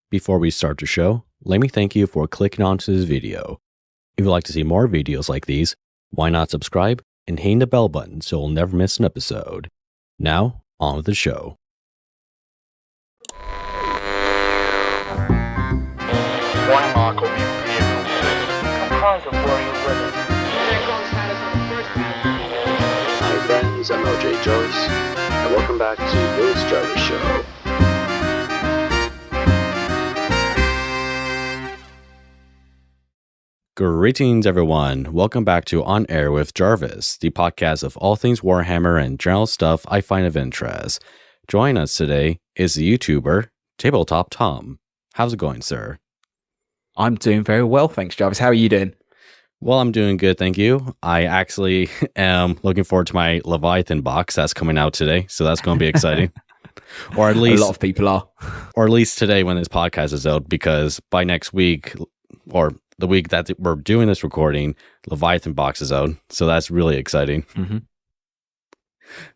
Before we start the show, let me thank you for clicking onto this video. If you'd like to see more videos like these, why not subscribe and hit the bell button so you'll never miss an episode. Now, on with the show. One mark will be vehicle 6. Comprised of warrior women. Hi friends, I'm LJ Jarvis, and welcome back to Will's Jarvis Show. Greetings everyone, welcome back to On Air with Jarvis, the podcast of all things Warhammer and general stuff I find of interest. Joining us today is the YouTuber, Tabletop Tom. How's it going, sir? I'm doing very well, thanks, Jarvis. How are you doing? Well, I'm doing good, thank you. I actually am looking forward to my Leviathan box that's coming out today, so that's going to be exciting. Or at least a lot of people are. Or at least today when this podcast is out, because by next week, or the week that we're doing this recording, Leviathan box is out, so that's really exciting. Mm-hmm.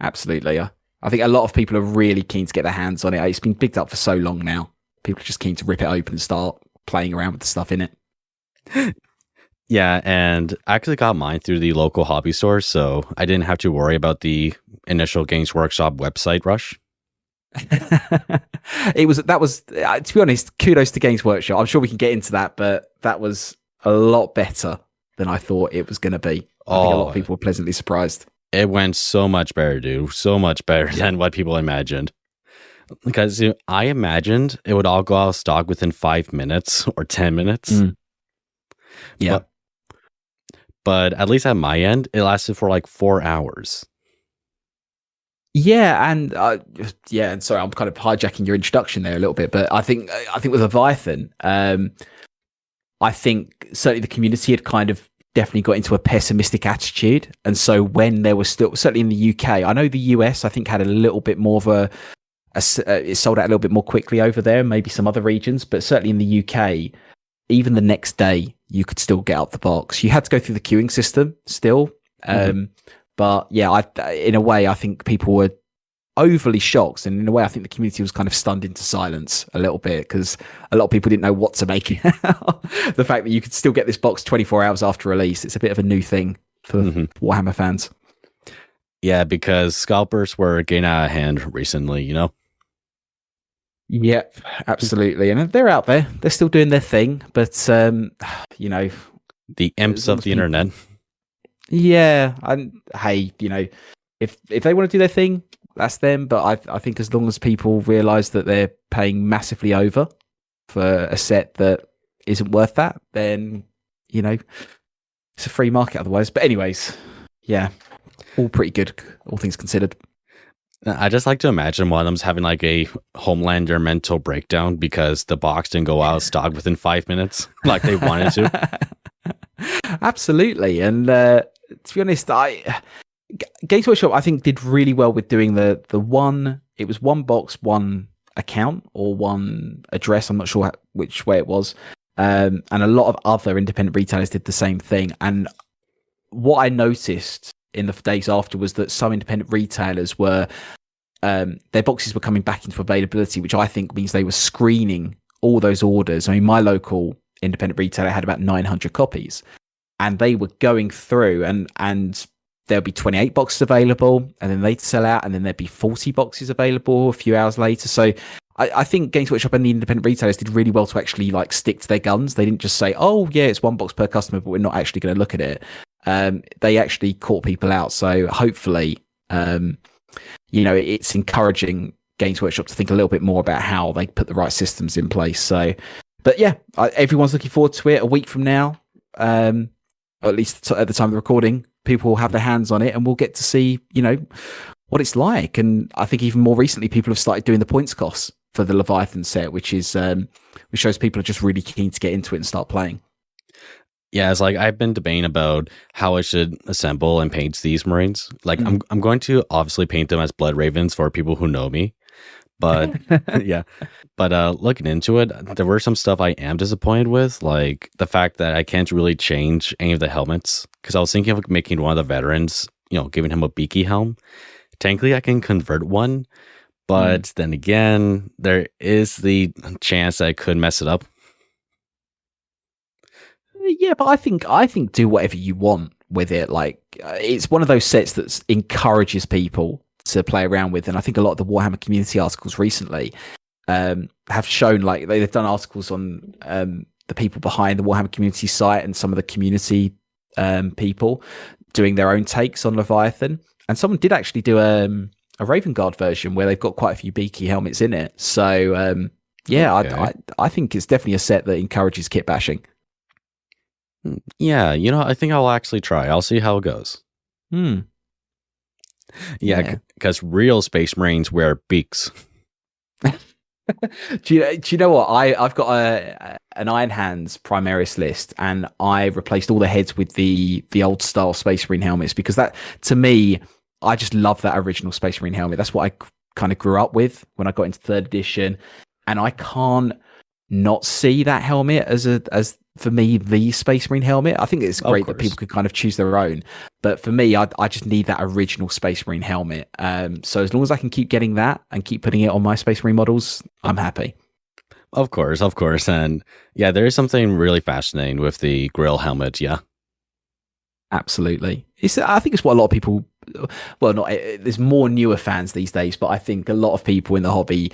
Absolutely. I think a lot of people are really keen to get their hands on it. It's been picked up for so long now. People are just keen to rip it open and start playing around with the stuff in it. Yeah, and I actually got mine through the local hobby store, so I didn't have to worry about the initial Games Workshop website rush. To be honest, kudos to Games Workshop. I'm sure we can get into that, but that was a lot better than I thought it was going to be. I think a lot of people were pleasantly surprised. It went so much better, dude. So much better than what people imagined. Because I imagined it would all go out of stock within 5 minutes or 10 minutes. Yeah. But at least at my end, it lasted for like 4 hours. Yeah, and sorry, I'm kind of hijacking your introduction there a little bit, but I think with Leviathan, I think certainly the community had kind of definitely got into a pessimistic attitude, and so when there was still, certainly in the UK, I know the US, I think had a little bit more of it sold out a little bit more quickly over there, maybe some other regions, but certainly in the UK, even the next day, you could still get out the box. You had to go through the queuing system still. But yeah, in a way, I think people were overly shocked. And in a way, I think the community was kind of stunned into silence a little bit because a lot of people didn't know what to make. The fact that you could still get this box 24 hours after release, it's a bit of a new thing for Warhammer fans. Yeah, because scalpers were getting out of hand recently, you know? Yep, absolutely. And they're out there. They're still doing their thing. But, you know... The imps of the internet. Yeah, and hey, you know, if they want to do their thing, that's them. But I think as long as people realise that they're paying massively over for a set that isn't worth that, then, you know, it's a free market otherwise. But anyways, yeah, all pretty good, all things considered. I just like to imagine one of them's having like a Homelander mental breakdown because the box didn't go out of stock within 5 minutes like they wanted to. Absolutely. And to be honest, Games Workshop, I think, did really well with doing the one. It was one box, one account, or one address. I'm not sure which way it was. And a lot of other independent retailers did the same thing. And what I noticed in the days after was that some independent retailers were their boxes were coming back into availability, which I think means they were screening all those orders. I mean, my local independent retailer had about 900 copies, and they were going through and there'll be 28 boxes available, and then they'd sell out, and then there'd be 40 boxes available a few hours later. So I think Games Workshop and the independent retailers did really well to actually like stick to their guns. They didn't just say, oh yeah, it's one box per customer, but we're not actually going to look at it. They actually caught people out. So hopefully, you know, it's encouraging Games Workshop to think a little bit more about how they put the right systems in place. So, but yeah, everyone's looking forward to it. A week from now, or at least at the time of the recording, people will have their hands on it and we'll get to see, you know, what it's like. And I think even more recently, people have started doing the points costs for the Leviathan set, which shows people are just really keen to get into it and start playing. Yeah, it's like I've been debating about how I should assemble and paint these Marines. Like I'm going to obviously paint them as Blood Ravens for people who know me. But yeah, but looking into it, there were some stuff I am disappointed with, like the fact that I can't really change any of the helmets. Because I was thinking of making one of the veterans, you know, giving him a beaky helm. Technically, I can convert one, But then again, there is the chance that I could mess it up. Yeah, but I think do whatever you want with it. Like it's one of those sets that encourages people to play around with, and I think a lot of the Warhammer community articles recently have shown, like they've done articles on the people behind the Warhammer community site and some of the community people doing their own takes on Leviathan, and someone did actually do a Raven Guard version where they've got quite a few beaky helmets in it. So yeah, okay. I think it's definitely a set that encourages kit bashing. Yeah, I think I'll actually try. I'll see how it goes. Yeah, because real Space Marines wear beaks. do you know what? I've got an Iron Hands Primaris list, and I replaced all the heads with the old style Space Marine helmets, because that, to me, I just love that original Space Marine helmet. That's what I kind of grew up with when I got into 3rd edition, and I can't not see that helmet as for me the Space Marine helmet. I think it's great that people could kind of choose their own, but for me, I just need that original Space Marine helmet. So as long as I can keep getting that and keep putting it on my Space Marine models, I'm happy. Of course, and yeah, there is something really fascinating with the grill helmet. Yeah, absolutely. I think it's what a lot of people. Well, there's more newer fans these days, but I think a lot of people in the hobby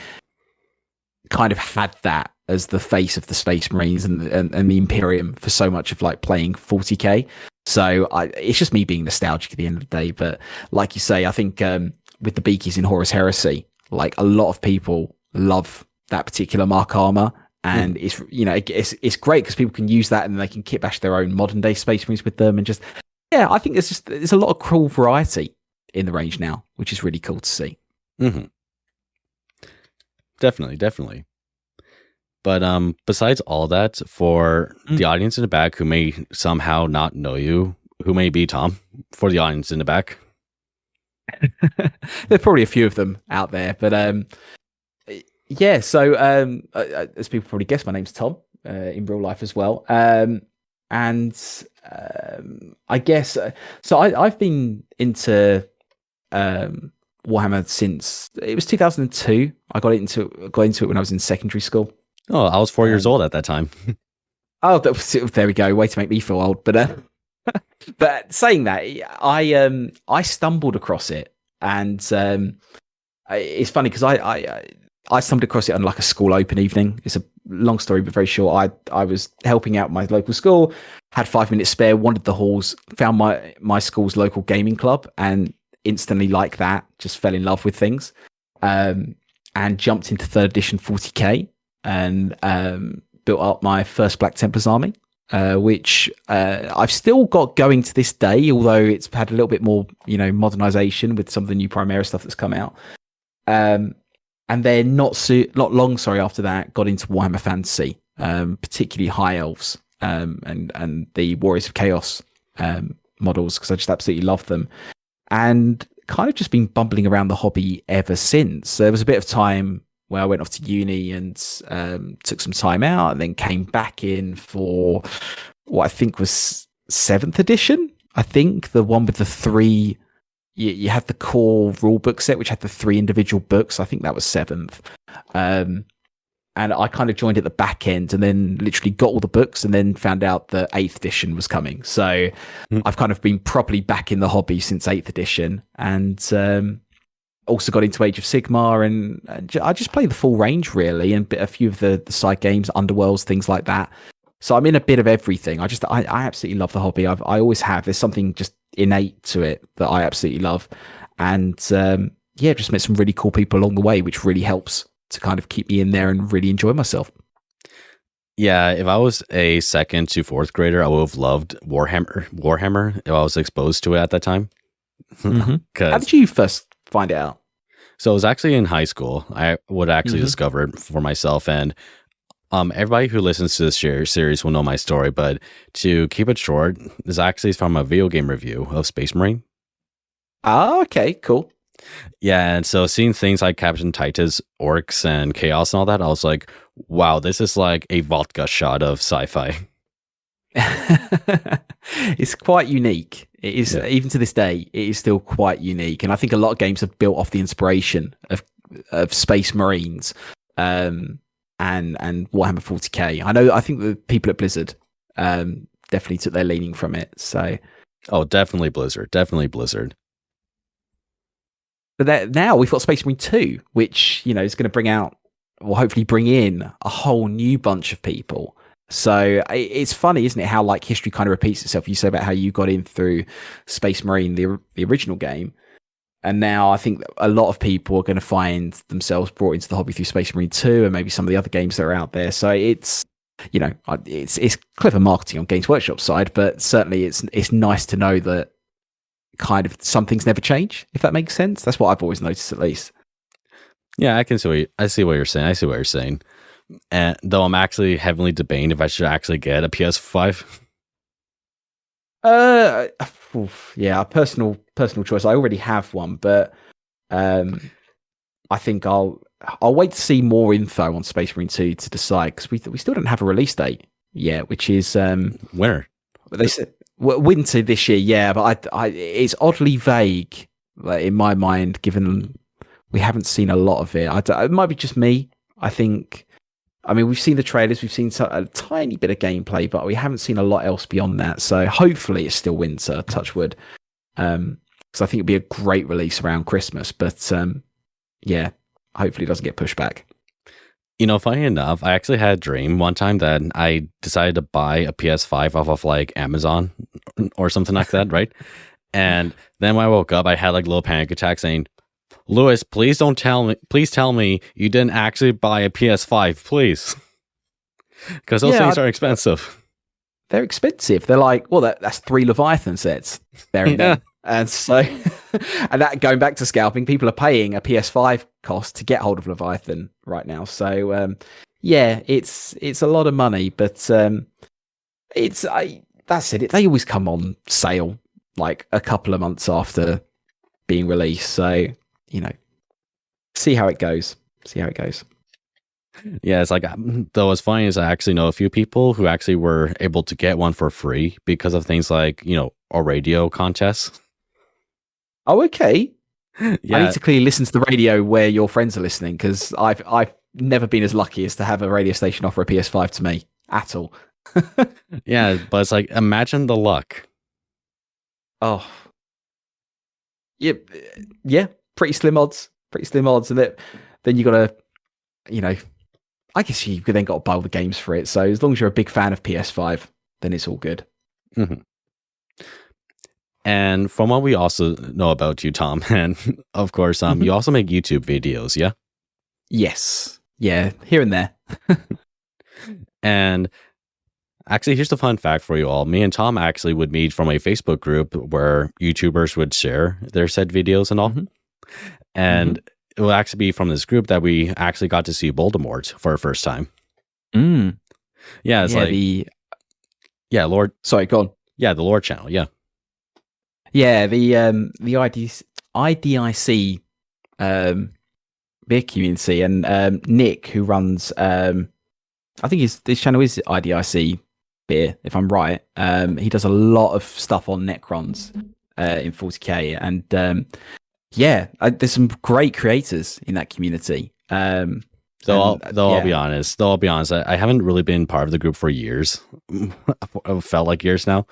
kind of had that as the face of the Space Marines and the Imperium for so much of like playing 40k. So it's just me being nostalgic at the end of the day. But like you say, I think with the Beakies in Horus Heresy, like a lot of people love that particular mark armor, and it's it's great because people can use that and they can kit bash their own modern day Space Marines with them, and just I think there's a lot of cool variety in the range now, which is really cool to see. Definitely. But besides all that, for the audience in the back who may somehow not know you, who may be Tom, for the audience in the back? There's probably a few of them out there, but yeah, so as people probably guess, my name's Tom in real life as well. And I guess, so I've been into Warhammer since, it was 2002. I got into it when I was in secondary school. Oh, I was 4 years old at that time. Oh, there we go. Way to make me feel old. But but saying that, I stumbled across it, and it's funny because I stumbled across it on like a school open evening. It's a long story, but very short. I was helping out my local school, had 5 minutes spare, wandered the halls, found my school's local gaming club, and instantly, like that, just fell in love with things, and jumped into 3rd edition 40k. And built up my first Black Templars army, which I've still got going to this day, although it's had a little bit more, modernization with some of the new Primaris stuff that's come out. And then not long after that, got into Warhammer Fantasy, particularly High Elves and the Warriors of Chaos models, because I just absolutely love them. And kind of just been bumbling around the hobby ever since. There was a bit of time where I went off to uni and took some time out, and then came back in for what I think was 7th edition. I think the one with the 3, you had the core rulebook set, which had the 3 individual books. I think that was 7th. And I kind of joined at the back end, and then literally got all the books, and then found out that 8th edition was coming. So I've kind of been properly back in the hobby since 8th edition, and also got into Age of Sigmar, and I just play the full range really, and a few of the side games, Underworlds, things like that. So I'm in a bit of everything. I absolutely love the hobby. I always have. There's something just innate to it that I absolutely love, and just met some really cool people along the way, which really helps to kind of keep me in there and really enjoy myself. Yeah, if I was a 2nd to 4th grader, I would have loved Warhammer if I was exposed to it at that time. How did you first find it out? So it was actually in high school. I would actually discover it for myself, and everybody who listens to this series will know my story, but to keep it short, this actually is from a video game review of Space Marine. Oh, okay, cool. Yeah, and so seeing things like Captain Titus, orcs, and chaos and all that, I was like, wow, this is like a vodka shot of sci-fi. It's quite unique. It is, even to this day, it is still quite unique. And I think a lot of games have built off the inspiration of of Space Marines, and Warhammer 40k. I think the people at Blizzard definitely took their leaning from it. So, definitely Blizzard, But now we've got Space Marine 2, which is going to bring out, or hopefully bring in, a whole new bunch of people. So it's funny, isn't it, how like history kind of repeats itself. You say about how you got in through Space Marine, the original game, and now I think a lot of people are going to find themselves brought into the hobby through Space Marine 2 and maybe some of the other games that are out there. So it's clever marketing on Games Workshop's side, but certainly it's nice to know that kind of some things never change, if that makes sense. That's what I've always noticed, at least. Yeah, I see what you're saying. And though I'm actually heavily debating if I should actually get a PS5. Yeah, personal choice. I already have one, but I think I'll wait to see more info on Space Marine 2 to decide, because we still don't have a release date yet, which is Winter. They said winter this year, yeah, but it's oddly vague in my mind, given we haven't seen a lot of it. It might be just me. I mean, we've seen the trailers, we've seen a tiny bit of gameplay, but we haven't seen a lot else beyond that. So hopefully it's still winter, touch wood. Because I think it'd be a great release around Christmas. But yeah, hopefully it doesn't get pushed back. Funny enough, I actually had a dream one time that I decided to buy a PS5 off of like Amazon or something like that, right? And then when I woke up, I had like a little panic attack saying, Lewis, please tell me you didn't actually buy a PS5, please. Because those things are expensive. They're expensive. They're like, well, that's 3 Leviathan sets there and then. And so, and that going back to scalping, people are paying a PS5 cost to get hold of Leviathan right now. So, yeah, it's a lot of money, but that's it. They always come on sale like a couple of months after being released. So, see how it goes. Yeah, it's like, though what's funny is I actually know a few people who actually were able to get one for free because of things like, a radio contest. Oh, okay. Yeah. I need to clearly listen to the radio where your friends are listening, because I've never been as lucky as to have a radio station offer a PS5 to me at all. Yeah, but it's like, imagine the luck. Oh. Yeah, pretty slim odds. And then you got to, I guess you then got to buy all the games for it. So as long as you're a big fan of PS5, then it's all good. Mm-hmm. And from what we also know about you, Tom, and of course, you also make YouTube videos, yeah? Yes. Yeah, here and there. And actually, here's the fun fact for you all. Me and Tom actually would meet from a Facebook group where YouTubers would share their said videos and all. Mm-hmm. And it will actually be from this group that we actually got to see Voldemort for our first time. Mm. Yeah, it's Lord. Sorry, go on. Yeah, the Lord channel, yeah. Yeah, the IDIC beer community, and Nick, who runs I think his channel is IDIC beer, if I'm right. He does a lot of stuff on Necrons in 40k, and there's some great creators in that community. I'll be honest, I haven't really been part of the group for years. It felt like years now,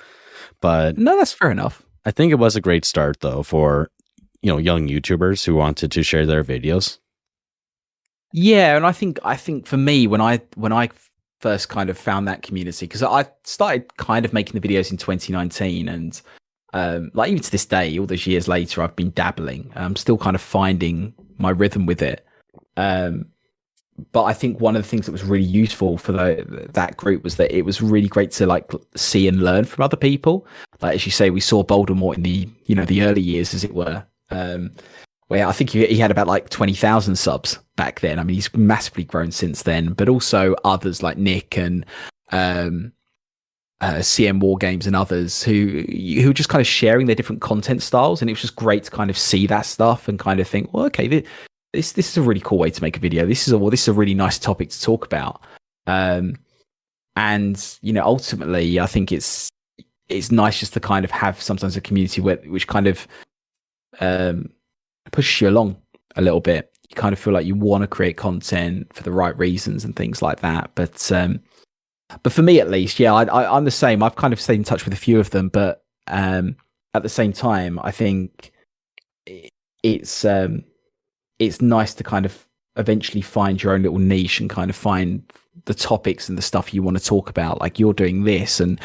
but no, that's fair enough. I think it was a great start though for young YouTubers who wanted to share their videos. Yeah, and I think for me, when I first kind of found that community, because I started kind of making the videos in 2019, and like even to this day, all those years later, I've been dabbling. I'm still kind of finding my rhythm with it. But I think one of the things that was really useful for that group was that it was really great to like see and learn from other people. Like, as you say, we saw Voldemort in the the early years, as it were. Where I think he had about like 20,000 subs back then. I mean, he's massively grown since then. But also others like Nick and CM War Games and others who were just kind of sharing their different content styles, and it was just great to kind of see that stuff and kind of think, well, okay, this is a really cool way to make a video. This is a really nice topic to talk about. And ultimately, I think it's nice just to kind of have sometimes a community which kind of pushes you along a little bit. you kind of feel like you want to create content for the right reasons and things like that. But for me at least, yeah, I'm the same. I've kind of stayed in touch with a few of them, but at the same time, I think it's nice to kind of eventually find your own little niche and kind of find the topics and the stuff you want to talk about. Like you're doing this and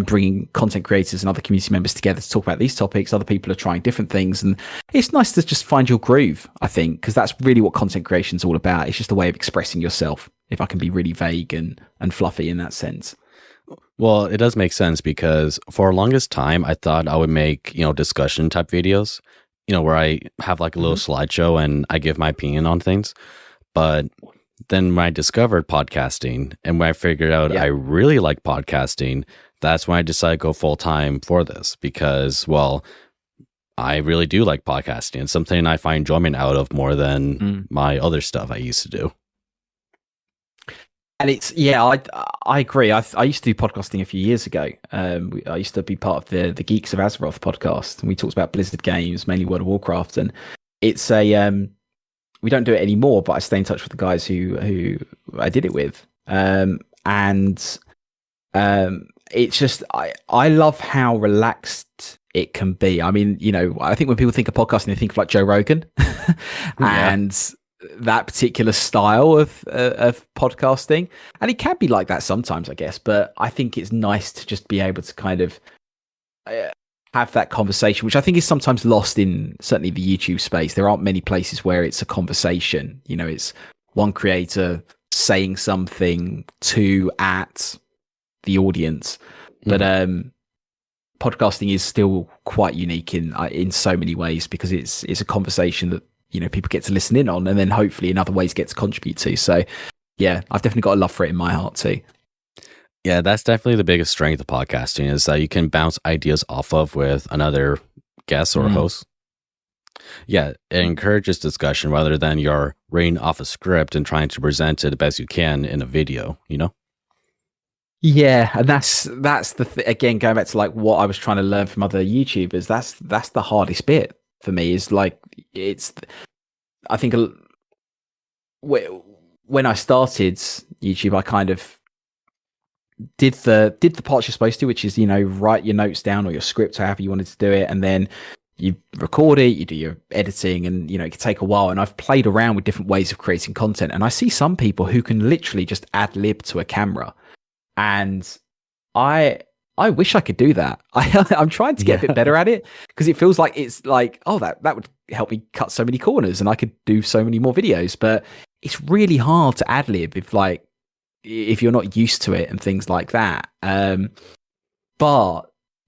bringing content creators and other community members together to talk about these topics. Other people are trying different things, and it's nice to just find your groove, I think, because that's really what content creation is all about. It's just a way of expressing yourself, if I can be really vague and fluffy in that sense. Well, it does make sense because for the longest time, I thought I would make, discussion type videos, where I have like a little slideshow and I give my opinion on things. But then when I discovered podcasting and when I figured out I really like podcasting, that's when I decided to go full time for this because, well, I really do like podcasting. It's something I find enjoyment out of more than my other stuff I used to do. And it's, I agree. I used to do podcasting a few years ago. I used to be part of the Geeks of Azeroth podcast, and we talked about Blizzard games, mainly World of Warcraft. And it's we don't do it anymore, but I stay in touch with the guys who I did it with. It's just, I love how relaxed it can be. I mean, I think when people think of podcasting, they think of like Joe Rogan and that particular style of podcasting. And it can be like that sometimes, I guess, but I think it's nice to just be able to kind of have that conversation, which I think is sometimes lost in certainly the YouTube space. There aren't many places where it's a conversation. It's one creator saying something at the audience, but podcasting is still quite unique in so many ways because it's a conversation that people get to listen in on, and then hopefully in other ways get to contribute to. So yeah, I've definitely got a love for it in my heart too. Yeah, that's definitely the biggest strength of podcasting is that you can bounce ideas off of with another guest or host. Yeah, it encourages discussion rather than you're reading off a script and trying to present it the best you can in a video, Yeah, and that's again, going back to like what I was trying to learn from other YouTubers. That's the hardest bit for me. Is like I think when I started YouTube, I kind of did the parts you're supposed to, which is write your notes down or your script, however you wanted to do it, and then you record it, you do your editing, and it can take a while. And I've played around with different ways of creating content, and I see some people who can literally just ad lib to a camera. And I wish I could do that. I'm trying to get a bit better at it because it feels like it's like, oh, that would help me cut so many corners and I could do so many more videos. But it's really hard to ad lib if you're not used to it and things like that. But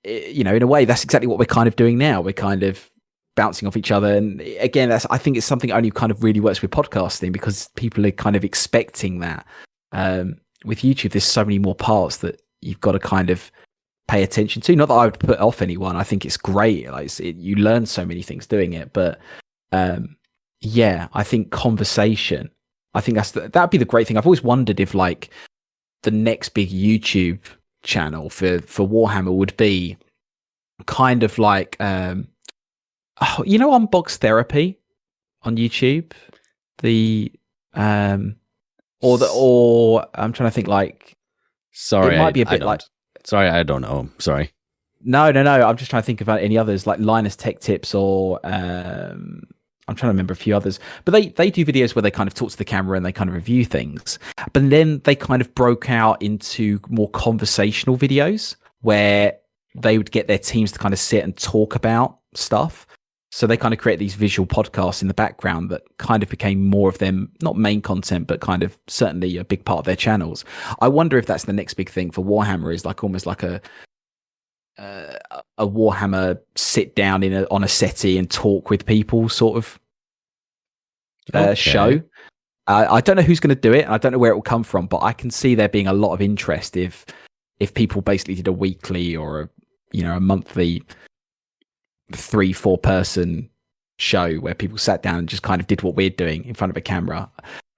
in a way, that's exactly what we're kind of doing now. We're kind of bouncing off each other. And again, I think it's something only kind of really works with podcasting because people are kind of expecting that. With YouTube, there's so many more parts that you've got to kind of pay attention to. Not that I would put off anyone. I think it's great. You learn so many things doing it. But I think conversation. I think that'd be the great thing. I've always wondered if like the next big YouTube channel for Warhammer would be kind of like Unbox Therapy on YouTube. Or I'm trying to think like. Sorry, it might be a bit like. Sorry, I don't know. Sorry. No. I'm just trying to think about any others like Linus Tech Tips or I'm trying to remember a few others. But they do videos where they kind of talk to the camera and they kind of review things. But then they kind of broke out into more conversational videos where they would get their teams to kind of sit and talk about stuff. So they kind of create these visual podcasts in the background that kind of became more of them, not main content, but kind of certainly a big part of their channels. I wonder if that's the next big thing for Warhammer is like almost like a Warhammer sit down on a settee and talk with people sort of show. I don't know who's going to do it. And I don't know where it will come from, but I can see there being a lot of interest if people basically did a weekly or a monthly 3-4 person show where people sat down and just kind of did what we're doing in front of a camera.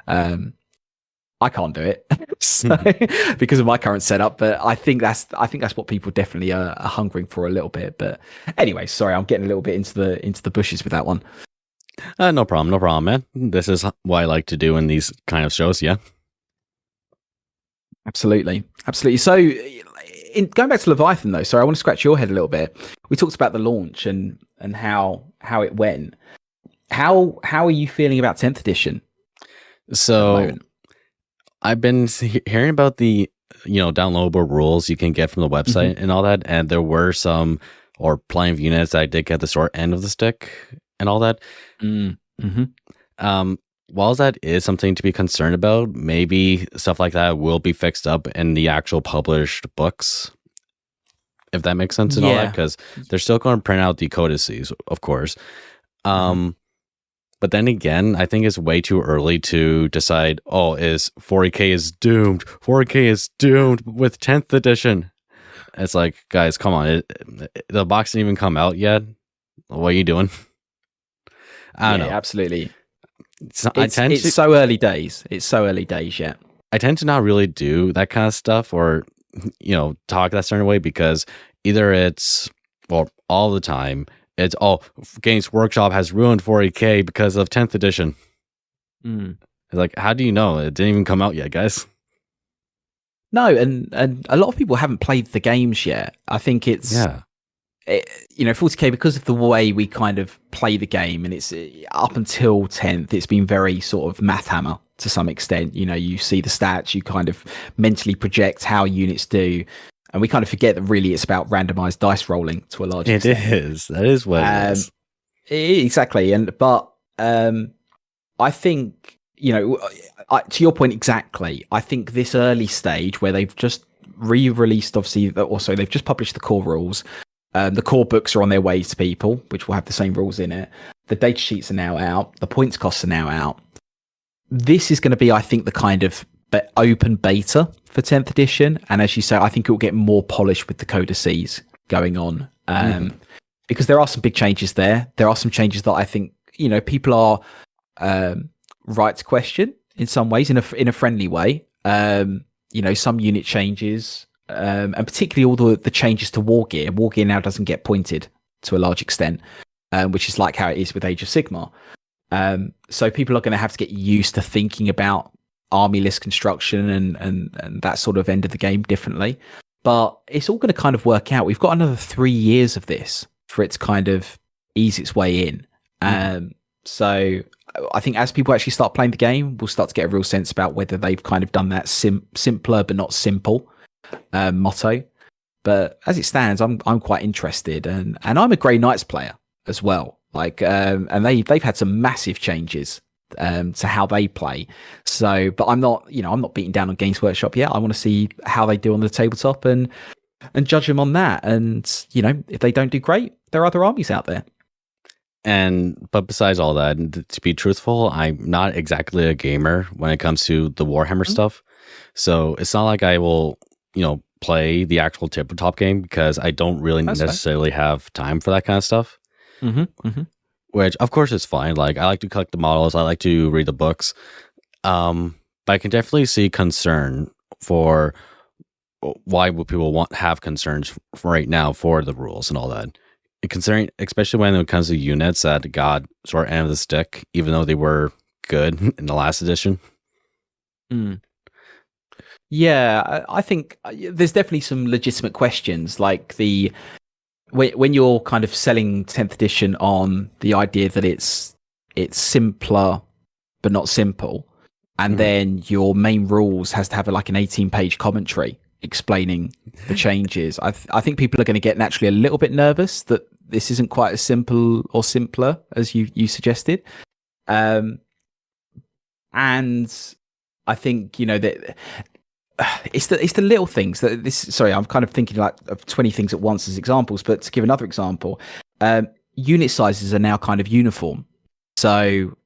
I can't do it because of my current setup, but I think that's what people definitely are hungering for a little bit. But anyway, sorry, I'm getting a little bit into the bushes with that one. No problem, man. This is what I like to do in these kind of shows. Yeah. Absolutely. So, going back to Leviathan, though, sorry, I want to scratch your head a little bit. We talked about the launch and how it went. How are you feeling about 10th edition? So, I've been hearing about the downloadable rules you can get from the website and all that, and there were some or plenty of units that I did get the short end of the stick and all that. While that is something to be concerned about, maybe stuff like that will be fixed up in the actual published books, if that makes sense and all that, because they're still going to print out the codices, of course. But then again, I think it's way too early to decide, is 40K is doomed. 40K is doomed with 10th edition. It's like, guys, come on. The box didn't even come out yet. What are you doing? I don't know. Absolutely. It's so early days. It's so early days yet. I tend to not really do that kind of stuff or, talk that certain way because either it's, all the time, it's, Games Workshop has ruined 40K because of 10th edition. It's like, how do you know? It didn't even come out yet, guys. No, and a lot of people haven't played the games yet. I think it's... 40K, because of the way we kind of play the game, and it's up until 10th, it's been very sort of math hammer to some extent. You see the stats, you kind of mentally project how units do, and we kind of forget that really it's about randomized dice rolling to a large extent. It is. That is what it is. Exactly. But I think, to your point exactly, I think this early stage where they've just re-released, obviously, also they've just published the core rules. The core books are on their way to people, which will have the same rules in it. The data sheets are now out. The points costs are now out. This is going to be, I think, the kind of open beta for 10th edition. And as you say, I think it will get more polished with the codices going on. Because there are some big changes there. There are some changes that I think, people are right to question in some ways, in a friendly way. Some unit changes. And particularly all the changes to war gear. War gear now doesn't get pointed to a large extent, which is like how it is with Age of Sigmar. So people are going to have to get used to thinking about army list construction and that sort of end of the game differently. But it's all going to kind of work out. We've got another 3 years of this for it to kind of ease its way in. So I think as people actually start playing the game, we'll start to get a real sense about whether they've kind of done that simpler but not simple motto. But as it stands, I'm quite interested, and I'm a Grey Knights player as well. And they've had some massive changes to how they play. So, but I'm not beating down on Games Workshop yet. I want to see how they do on the tabletop and judge them on that. And if they don't do great, there are other armies out there. But besides all that, to be truthful, I'm not exactly a gamer when it comes to the Warhammer stuff. So it's not like I will play the actual tabletop game because I don't really necessarily have time for that kind of stuff. Which, of course, is fine. Like, I like to collect the models. I like to read the books. But I can definitely see concern for why would people have concerns right now for the rules and all that. Considering, especially when it comes to units that got sort of end of the stick, even though they were good in the last edition. Yeah, I think there's definitely some legitimate questions, like when you're kind of selling 10th edition on the idea that it's simpler but not simple, and then your main rules has to have like an 18-page commentary explaining the changes. I think people are going to get naturally a little bit nervous that this isn't quite as simple or simpler as you suggested. And I think that it's the little things that this. Sorry, I'm kind of thinking like of 20 things at once as examples. But to give another example, unit sizes are now kind of uniform. So,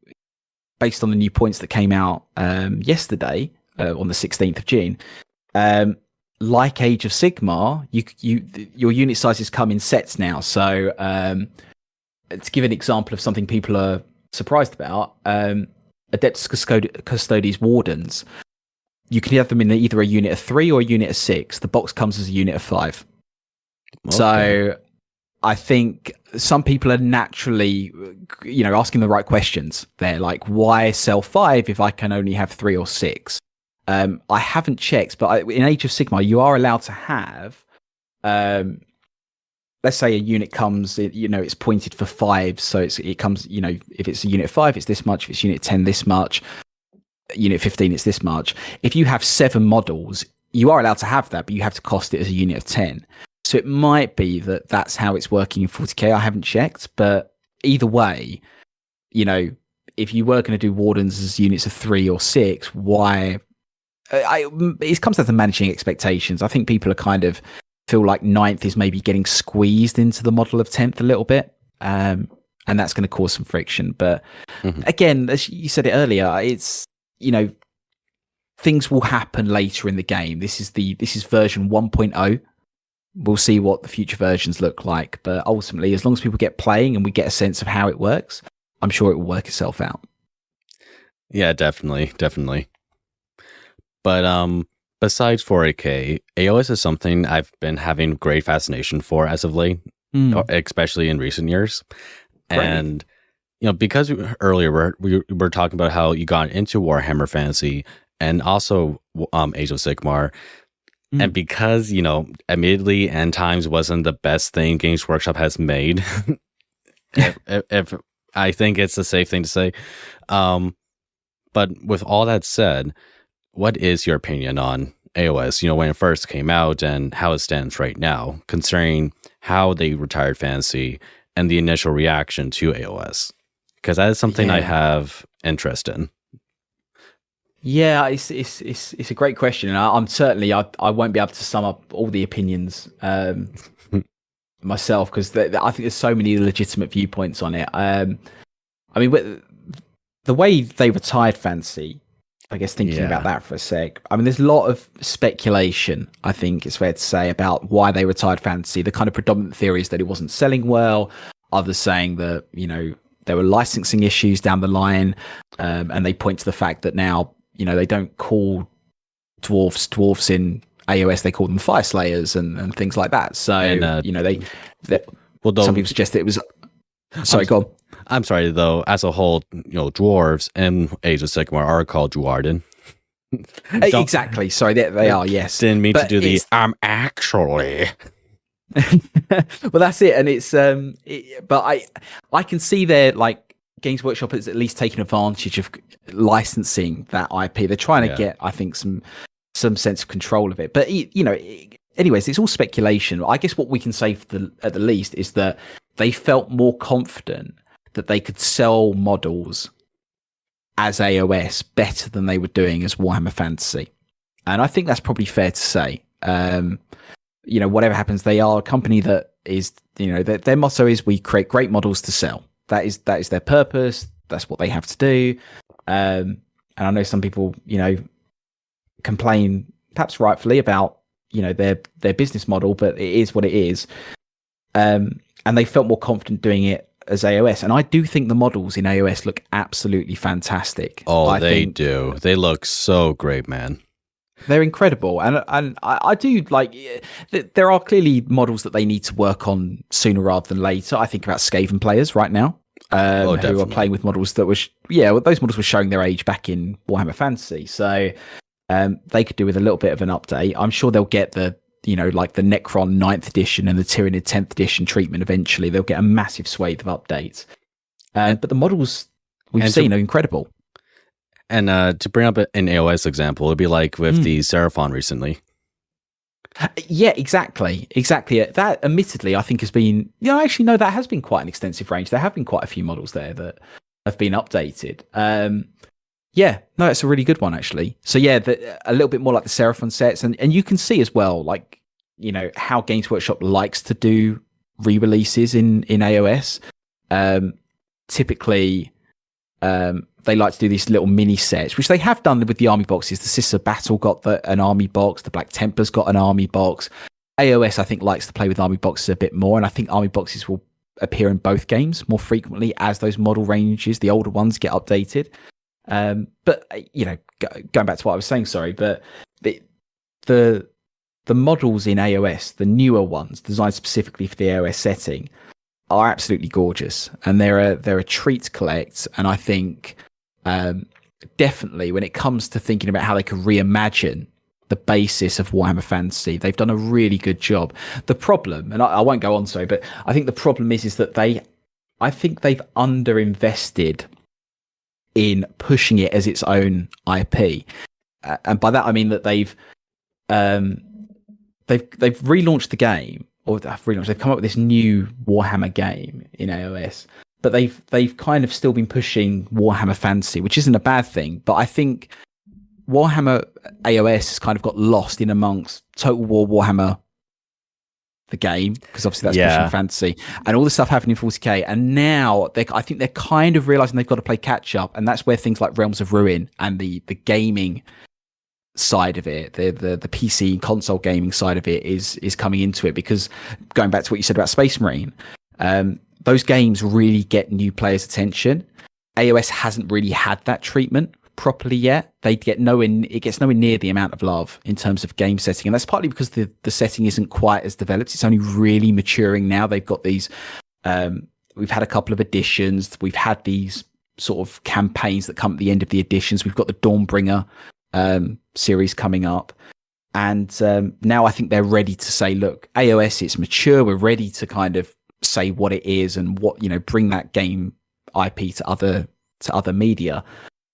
based on the new points that came out yesterday on the 16th of June, like Age of Sigmar, your unit sizes come in sets now. So, to give an example of something people are surprised about, Adeptus Custodes Wardens. You can have them in either a unit of 3 or a unit of 6. The box comes as a unit of 5. Okay. So I think some people are naturally, asking the right questions. They're like, why sell 5 if I can only have 3 or 6? I haven't checked, but in Age of Sigmar, you are allowed to have, let's say a unit comes, it's pointed for 5. So it comes, if it's a unit 5, it's this much. If it's unit 10, this much. Unit 15, it's this much. If you have 7 models, you are allowed to have that, but you have to cost it as a unit of 10. So it might be that that's how it's working in 40k. I haven't checked, but either way, if you were going to do wardens as units of 3 or 6, why? It comes down to managing expectations. I think people are kind of feel like 9th is maybe getting squeezed into the model of 10th a little bit, and that's going to cause some friction. But again, as you said it earlier, it's things will happen later in the game. This is version 1.0. We'll see what the future versions look like, but ultimately, as long as people get playing and we get a sense of how it works, I'm sure it will work itself out. Yeah, definitely. But besides 40k, AoS is something I've been having great fascination for as of late, especially in recent years. Great. And because earlier we were talking about how you got into Warhammer Fantasy and also Age of Sigmar. And because, admittedly, End Times wasn't the best thing Games Workshop has made, if I think it's a safe thing to say. But with all that said, what is your opinion on AoS, when it first came out and how it stands right now, considering how they retired Fantasy and the initial reaction to AoS? Because that is something I have interest in. Yeah, it's a great question, and I'm certainly I won't be able to sum up all the opinions myself, because I think there's so many legitimate viewpoints on it. I mean, the way they retired Fantasy, I guess thinking about that for a sec. I mean, there's a lot of speculation, I think it's fair to say, about why they retired Fantasy. The kind of predominant theory is that it wasn't selling well. Others saying that there were licensing issues down the line, and they point to the fact that now. They don't call dwarfs in AoS, they call them Fire Slayers and things like that. So, some people suggest that it was... Sorry, go on. I'm sorry, though, as a whole, dwarves in Age of Sigmar are called Dwarden. Exactly. Sorry, they are, yes. Didn't mean to do the, actually... Well, that's it. And it's... but I can see their, Games Workshop is at least taking advantage of licensing that IP. They're trying to get, I think, some sense of control of it. But anyways, it's all speculation. I guess what we can say at the least is that they felt more confident that they could sell models as AoS better than they were doing as Warhammer Fantasy, and I think that's probably fair to say. Whatever happens, they are a company that is, their motto is we create great models to sell. That is their purpose. That's what they have to do. And I know some people, complain, perhaps rightfully, about their business model, but it is what it is. And they felt more confident doing it as AoS. And I do think the models in AoS look absolutely fantastic. Oh, they do. They look so great, man. They're incredible, and I do like. There are clearly models that they need to work on sooner rather than later. I think about Skaven players right now, who are playing with models that were those models were showing their age back in Warhammer Fantasy, so they could do with a little bit of an update. I'm sure they'll get the the Necron 9th edition and the Tyranid 10th edition treatment eventually. They'll get a massive swathe of updates, but the models we've seen are incredible. And to bring up an AoS example, it'd be like with the Seraphon recently. Yeah, exactly. That, admittedly, I think has been... actually, no, that has been quite an extensive range. There have been quite a few models there that have been updated. It's a really good one, actually. So, a little bit more like the Seraphon sets. And you can see as well, how Games Workshop likes to do re-releases in AoS. Typically... they like to do these little mini sets, which they have done with the army boxes. The Sister Battle got an army box. The Black Templars got an army box. AoS, I think, likes to play with army boxes a bit more, and I think army boxes will appear in both games more frequently as those model ranges, the older ones, get updated. But going back to what I was saying, sorry, but the the models in AoS, the newer ones designed specifically for the AoS setting, are absolutely gorgeous, and they're a treat to collect. And I think definitely when it comes to thinking about how they could reimagine the basis of Warhammer Fantasy, they've done a really good job. The problem, and I won't go on, sorry, but I think the problem is that I think they've underinvested in pushing it as its own IP, and by that I mean that they've relaunched the game, or they've come up with this new Warhammer game in AoS, but they've kind of still been pushing Warhammer Fantasy, which isn't a bad thing. But I think Warhammer AoS has kind of got lost in amongst Total War Warhammer, the game, because obviously that's pushing fantasy, and all the stuff happening in 40k. And now I think they're kind of realizing they've got to play catch up, and that's where things like Realms of Ruin and the gaming side of it, the PC console gaming side of it is coming into it. Because going back to what you said about Space Marine, those games really get new players' attention. AoS hasn't really had that treatment properly yet. It gets nowhere near the amount of love in terms of game setting, and that's partly because the setting isn't quite as developed. It's only really maturing now. They've got these we've had a couple of editions, we've had these sort of campaigns that come at the end of the editions, we've got the Dawnbringer series coming up, and now I think they're ready to say, look, AoS, it's mature, we're ready to kind of say what it is and what, bring that game IP to other media.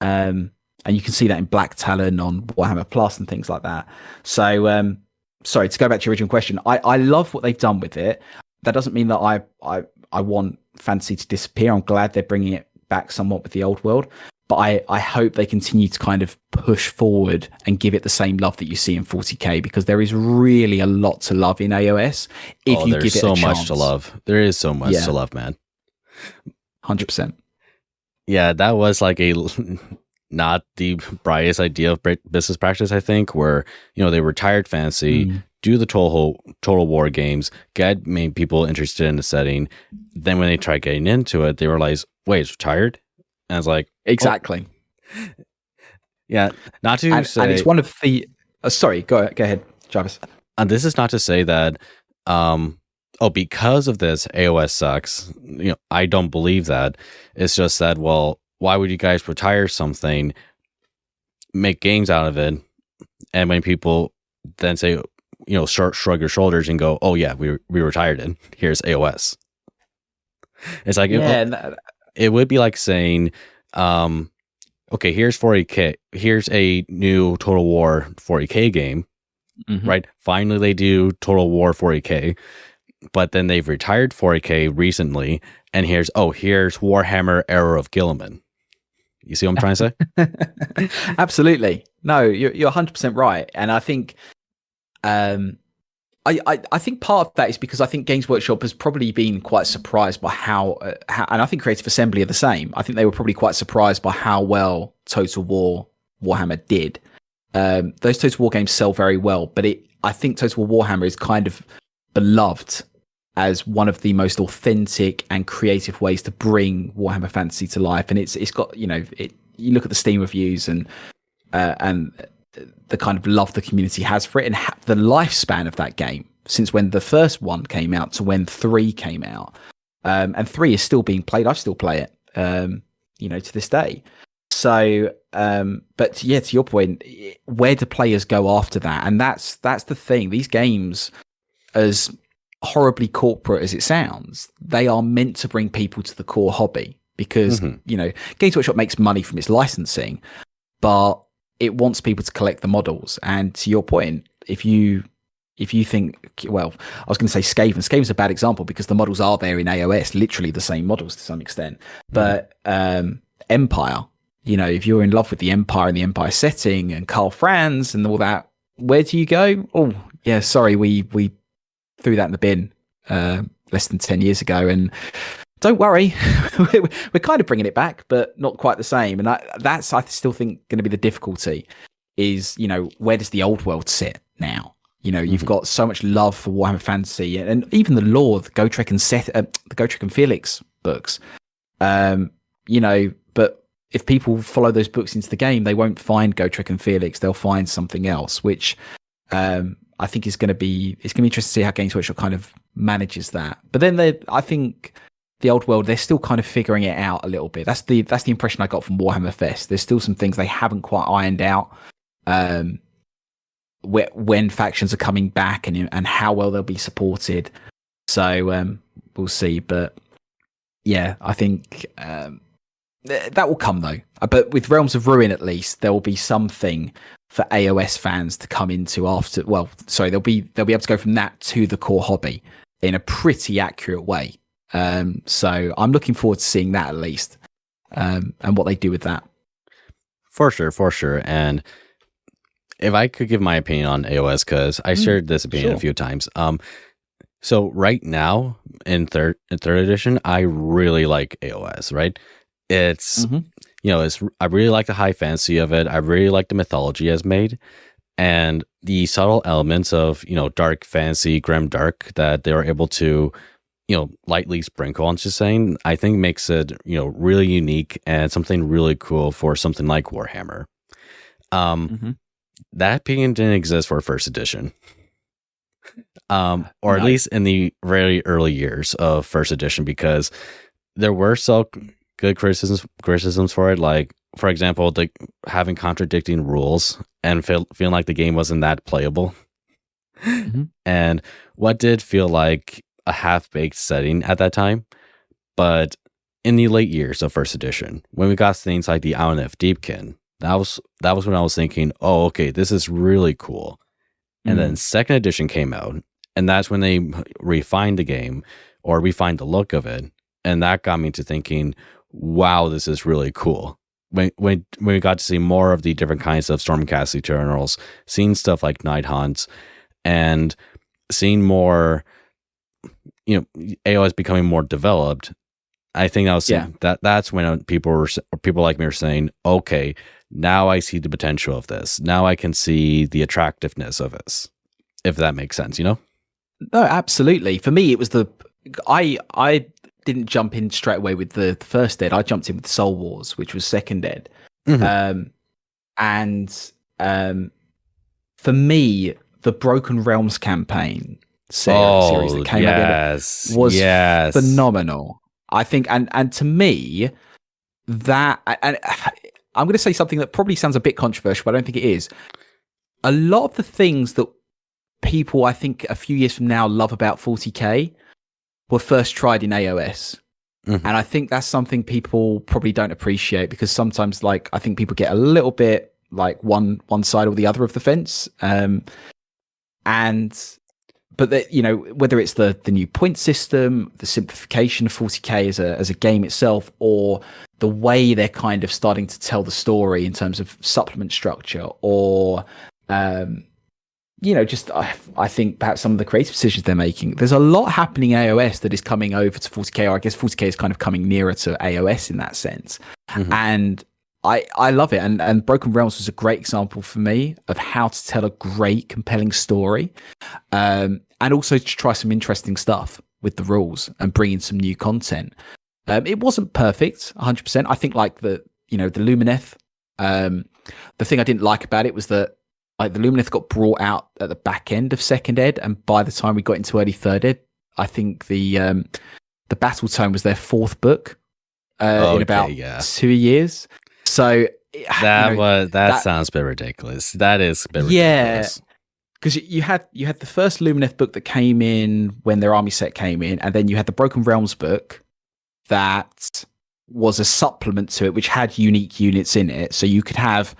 And you can see that in Black Talon on Warhammer Plus and things like that. So, sorry, to go back to your original question, I love what they've done with it. That doesn't mean that I want fantasy to disappear. I'm glad they're bringing it back somewhat with the old world, but I hope they continue to kind of push forward and give it the same love that you see in 40k, because there is really a lot to love in AoS. If you give it a chance. There's so much to love. There is so much to love, man. 100%. Yeah, that was like not the brightest idea of business practice, I think, where, they retired fantasy, do the total war games, get main people interested in the setting. Then when they tried getting into it, they realized, wait, it's retired? And I was like, exactly. Oh. Yeah, not to say, and it's one of the sorry, go ahead, Jarvis. And this is not to say that because of this AoS sucks. I don't believe that. It's just that, well, why would you guys retire something, make games out of it, and when people then say, shrug your shoulders and go, oh yeah, we retired it, here's AoS. It's like, it would be like saying, okay, here's 40k, here's a new Total War 40k game, right? Finally they do Total War 40k, but then they've retired 40k recently, and here's Warhammer Era of Gilliman. You see what I'm trying to say? Absolutely. No, you're 100% right. And I think I think part of that is because I think Games Workshop has probably been quite surprised by how and I think Creative Assembly are the same. I think they were probably quite surprised by how well Total War Warhammer did. Those Total War games sell very well, but I think Total War Warhammer is kind of beloved as one of the most authentic and creative ways to bring Warhammer Fantasy to life. And it's got, you look at the Steam reviews and the kind of love the community has for it, and the lifespan of that game since when the first one came out to when 3 came out. And 3 is still being played. I still play it, to this day. So, but yeah, to your point, where do players go after that? And that's the thing. These games, as horribly corporate as it sounds, they are meant to bring people to the core hobby, because Games Workshop makes money from its licensing, but it wants people to collect the models. And to your point, if you think, well, I was going to say Skaven's a bad example because the models are there in AoS, literally the same models to some extent, but Empire, if you're in love with the Empire and the Empire setting and Karl Franz and all that, where do you go? Oh yeah, sorry, we threw that in the bin less than 10 years ago, and don't worry, we're kind of bringing it back, but not quite the same. And that's I still think going to be the difficulty is, where does the old world sit now? You've got so much love for Warhammer Fantasy and even the lore, the Gotrek and Felix books, but if people follow those books into the game, they won't find Gotrek and Felix, they'll find something else, which I think it's going to be interesting to see how Games Workshop kind of manages that. But then I think the old world, they're still kind of figuring it out a little bit. That's the impression I got from Warhammer Fest. There's still some things they haven't quite ironed out. When factions are coming back and how well they'll be supported. So we'll see. But yeah, I think that will come though. But with Realms of Ruin, at least there will be something for AoS fans to come into after. Well, sorry, they'll be able to go from that to the core hobby in a pretty accurate way. So I'm looking forward to seeing that at least, and what they do with that. For sure. And if I could give my opinion on AoS, because I shared this opinion a few times. So right now in third edition, I really like AoS. Right, it's I really like the high fantasy of it. I really like the mythology as made, and the subtle elements of dark fantasy, grim dark that they are able to lightly sprinkle on, just saying, I think makes it really unique and something really cool for something like Warhammer. That opinion didn't exist for first edition. Or at least in the very early years of first edition, because there were some good criticisms for it, like for example, having contradicting rules and feeling like the game wasn't that playable. And what did feel like a half-baked setting at that time. But in the late years of first edition, when we got things like the Ionif Deepkin, that was when I was thinking, oh, okay, this is really cool. And then second edition came out, and that's when they refined the game or refined the look of it, and that got me to thinking, wow, this is really cool. When we got to see more of the different kinds of Stormcast Eternals, seeing stuff like Night Haunts, and seeing more AoS becoming more developed, I think that's when people like me were saying, okay, now I see the potential of this. Now I can see the attractiveness of this, if that makes sense, No, absolutely. For me, it was I didn't jump in straight away with the first Ed. I jumped in with Soul Wars, which was second Ed. For me, the Broken Realms campaigin series that came out was phenomenal. I think, and to me, that, and I'm going to say something that probably sounds a bit controversial, but I don't think it is. A lot of the things that people, I think, a few years from now love about 40k were first tried in AoS. And I think that's something people probably don't appreciate, because sometimes, like, I think people get a little bit like one side or the other of the fence. But whether it's the new point system, the simplification of 40k as a game itself, or the way they're kind of starting to tell the story in terms of supplement structure, or just I think perhaps some of the creative decisions they're making. There's a lot happening in AoS that is coming over to 40k, or I guess 40k is kind of coming nearer to AoS in that sense. And I love it. And Broken Realms was a great example for me of how to tell a great, compelling story. And also to try some interesting stuff with the rules and bring in some new content. It wasn't perfect, 100%. I think like the Lumineth, the thing I didn't like about it was that like the Lumineth got brought out at the back end of second ed, and by the time we got into early third ed, I think the Battle Tome was their fourth book in about 2 years. So that sounds a bit ridiculous. That is a bit ridiculous. Because you had the first Lumineth book that came in when their army set came in, and then you had the Broken Realms book that was a supplement to it, which had unique units in it. So you could have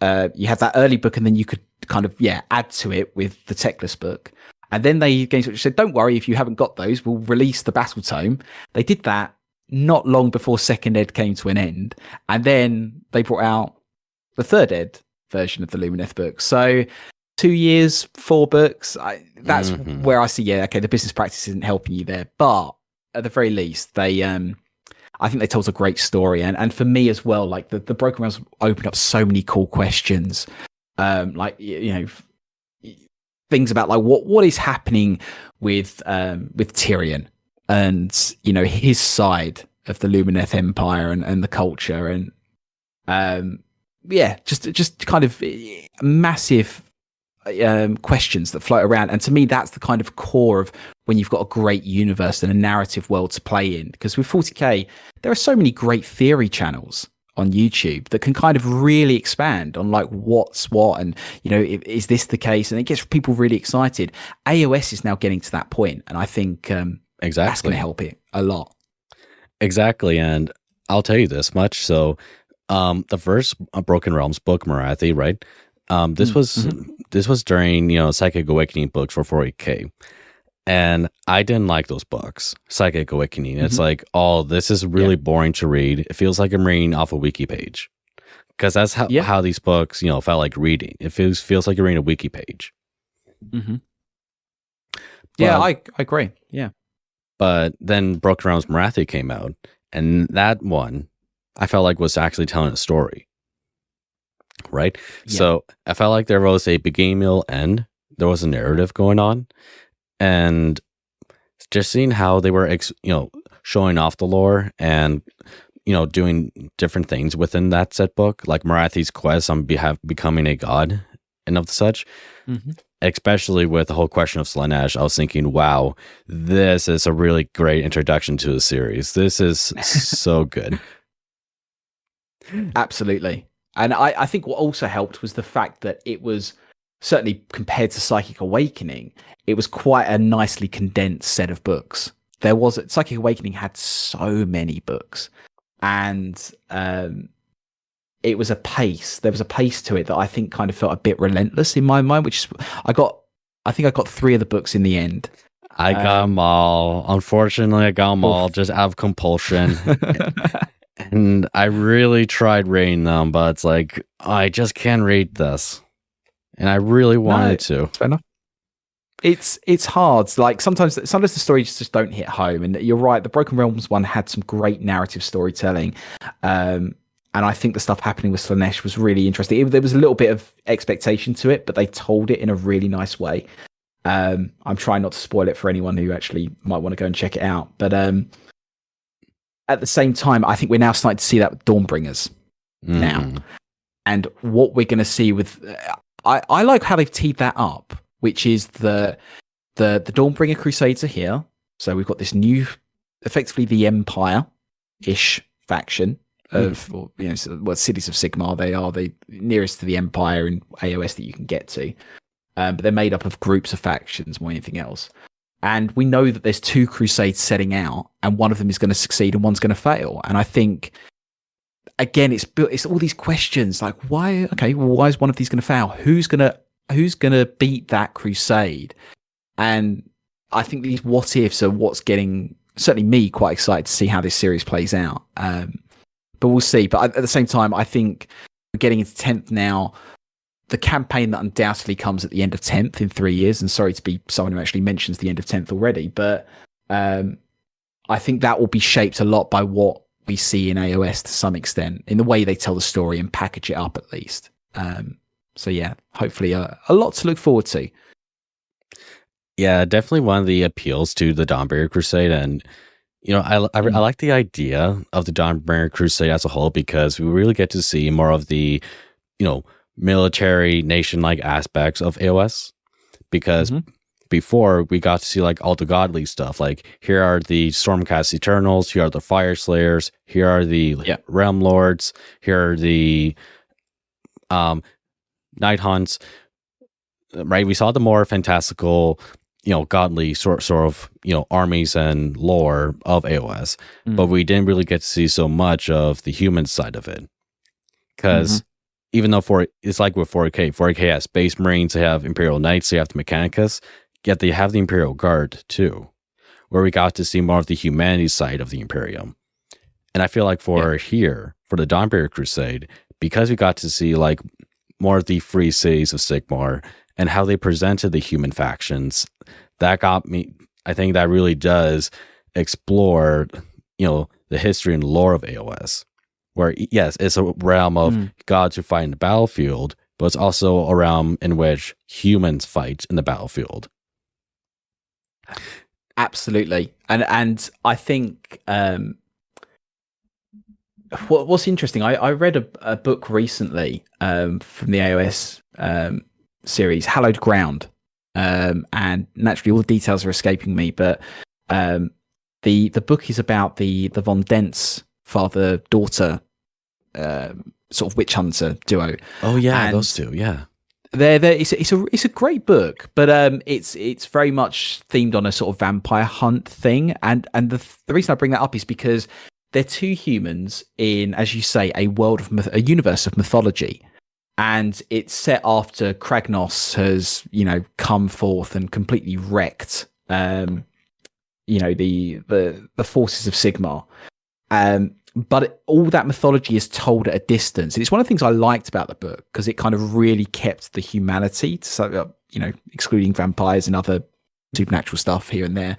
that early book, and then you could kind of add to it with the Techless book. And then Games Workshop said, "Don't worry, if you haven't got those, we'll release the Battle Tome." They did that not long before second ed came to an end, and then they brought out the third ed version of the Lumineth book. So 2 years, 4 books. That's where I see, the business practice isn't helping you there. But at the very least, they, I think they told a great story. And for me as well, like the Broken Realms opened up so many cool questions. Things about like what is happening with Tyrion and, his side of the Lumineth Empire and the culture. And, just kind of massive questions that float around. And to me, that's the kind of core of when you've got a great universe and a narrative world to play in. Because with 40k, there are so many great theory channels on YouTube that can kind of really expand on like what's what, and is this the case, and it gets people really excited. AoS is now getting to that point, and I think that's going to help it a lot. Exactly. And I'll tell you this much. So the first Broken Realms book, Marathi, right? This was during Psychic Awakening books for 40k. And I didn't like those books, Psychic Awakening. It's like, oh, this is really boring to read. It feels like I'm reading off a wiki page. Because that's how these books, felt like reading. It feels like you're reading a wiki page. Yeah, I agree. Yeah. But then Broken Realms Marathi came out. And that one, I felt like was actually telling a story. Right? Yeah. So I felt like there was a beginning, middle, end. There was a narrative going on. And just seeing how they were, showing off the lore and, doing different things within that set book, like Marathi's quest on becoming a god and of such, especially with the whole question of Slaanesh, I was thinking, wow, this is a really great introduction to the series. This is so good. Absolutely. And I think what also helped was the fact that it was, certainly compared to Psychic Awakening, it was quite a nicely condensed set of books. Psychic Awakening had so many books, and it was a pace. There was a pace to it that I think kind of felt a bit relentless in my mind, which is, I think I got 3 of the books in the end. I got them all. Unfortunately, I got them all just out of compulsion. And I really tried reading them, but it's like, I just can't read this. And I really wanted to. Fair enough. It's hard. Like sometimes the stories just don't hit home. And you're right. The Broken Realms one had some great narrative storytelling. And I think the stuff happening with Slaanesh was really interesting. There was a little bit of expectation to it, but they told it in a really nice way. I'm trying not to spoil it for anyone who actually might want to go and check it out. But at the same time, I think we're now starting to see that with Dawnbringers now. And what we're going to see with... I like how they've teed that up, which is the Dawnbringer Crusades are here. So we've got this new, effectively the Empire-ish faction of, Cities of Sigmar. They are the nearest to the Empire in AoS that you can get to. But they're made up of groups of factions more than anything else. And we know that there's 2 crusades setting out, and one of them is going to succeed and one's going to fail. And I think, again, it's all these questions like, why is one of these going to fail? Who's gonna beat that crusade? And I think these what ifs are what's getting certainly me quite excited to see how this series plays out. But we'll see. But at the same time, I think we're getting into 10th now. The campaign that undoubtedly comes at the end of 10th in 3 years, and sorry to be someone who actually mentions the end of 10th already, but I think that will be shaped a lot by what we see in AoS to some extent, in the way they tell the story and package it up at least. So yeah, hopefully a lot to look forward to. Yeah, definitely one of the appeals to the Dawnbringer Crusade. And, I like the idea of the Dawnbringer Crusade as a whole, because we really get to see more of the, military nation-like aspects of AoS. Because before, we got to see like all the godly stuff. Like, here are the Stormcast Eternals, here are the Fire Slayers, here are the Realm Lords, here are the Night Hunts. Right? We saw the more fantastical, godly sort of, armies and lore of AoS, but we didn't really get to see so much of the human side of it. Because even though it's like with 40k has Space Marines, they have Imperial Knights, they have the Mechanicus, yet they have the Imperial Guard too, where we got to see more of the humanity side of the Imperium. And I feel like for the Dawnbringer Crusade, because we got to see like more of the free cities of Sigmar and how they presented the human factions, that got me. I think that really does explore, the history and lore of AoS, where yes, it's a realm of gods who fight in the battlefield, but it's also a realm in which humans fight in the battlefield. Absolutely, and I think what's interesting, I read a book recently from the AoS series, Hallowed Ground. And naturally, all the details are escaping me, but the book is about the Von Dent's father-daughter sort of witch hunter duo. Oh yeah, And those two. Yeah. It's a great book, but it's very much themed on a sort of vampire hunt thing, and the reason I bring that up is because they're two humans in, as you say, a universe of mythology, and it's set after Kragnos has come forth and completely wrecked the forces of Sigmar. But all that mythology is told at a distance. And it's one of the things I liked about the book, because it kind of really kept the humanity, excluding vampires and other supernatural stuff here and there.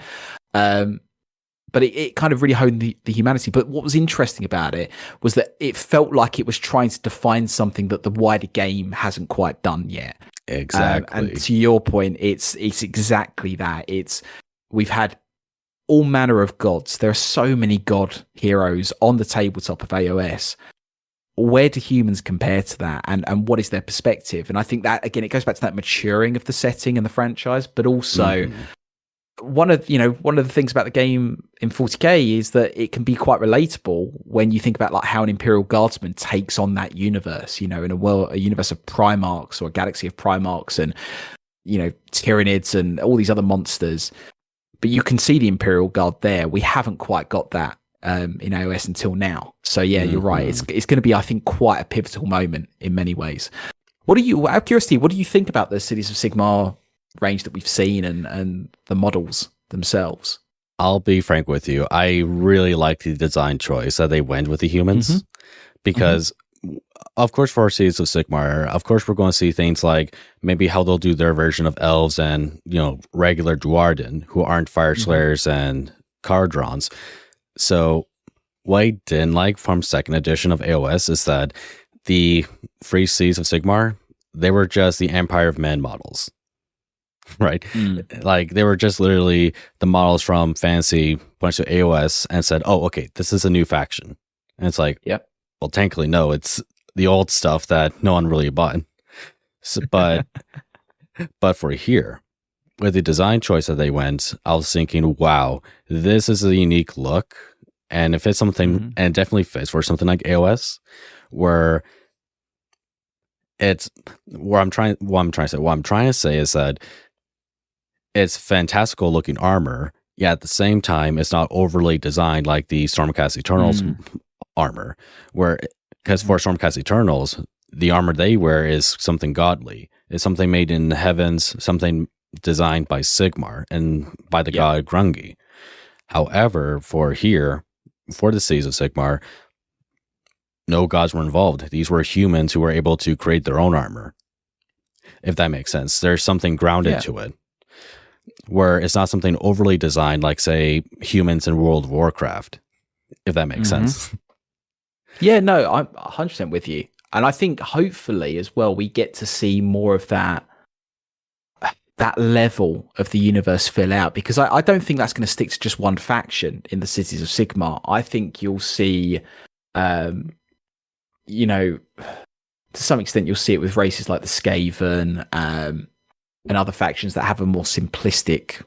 But it kind of really honed the humanity. But what was interesting about it was that it felt like it was trying to define something that the wider game hasn't quite done yet. Exactly. And to your point, it's exactly that. We've had all manner of gods. There are so many god heroes on the tabletop of AoS. Where do humans compare to that? And what is their perspective? And I think that, again, it goes back to that maturing of the setting and the franchise, but also one of the things about the game in 40k is that it can be quite relatable when you think about like how an Imperial Guardsman takes on that universe, in a universe of Primarchs or a galaxy of Primarchs and, Tyranids and all these other monsters. But you can see the Imperial Guard there. We haven't quite got that in AoS until now. So yeah, you're right. It's going to be, I think, quite a pivotal moment in many ways. Out of curiosity, what do you think about the Cities of Sigmar range that we've seen and the models themselves? I'll be frank with you. I really like the design choice that they went with the humans because, of course, for Cities of Sigmar, of course, we're going to see things like maybe how they'll do their version of elves and, regular Duarden who aren't fire slayers and Cardrons. So what I didn't like from second edition of AoS is that the Free Cities of Sigmar, they were just the Empire of Men models, right? Like they were just literally the models from Fantasy, bunch of AoS, and said, oh, okay, this is a new faction. And it's like, well, technically, no, it's the old stuff that no one really bought. So, but for here, with the design choice that they went, I was thinking, wow, this is a unique look. And if it's something, and it definitely fits for something like AoS, where what I'm trying to say is that it's fantastical looking armor, yet at the same time, it's not overly designed like the Stormcast Eternals armor, because for Stormcast Eternals, the armor they wear is something godly. It's something made in the heavens, something designed by Sigmar and by the god Grungi. However, for the Cities of Sigmar, no gods were involved. These were humans who were able to create their own armor, if that makes sense. There's something grounded to it, where it's not something overly designed like, say, humans in World of Warcraft, if that makes sense. Yeah, no, I'm 100% with you. And I think hopefully as well, we get to see more of that level of the universe fill out, because I don't think that's going to stick to just one faction in the Cities of Sigmar. I think you'll see, to some extent, you'll see it with races like the Skaven and other factions that have a more simplistic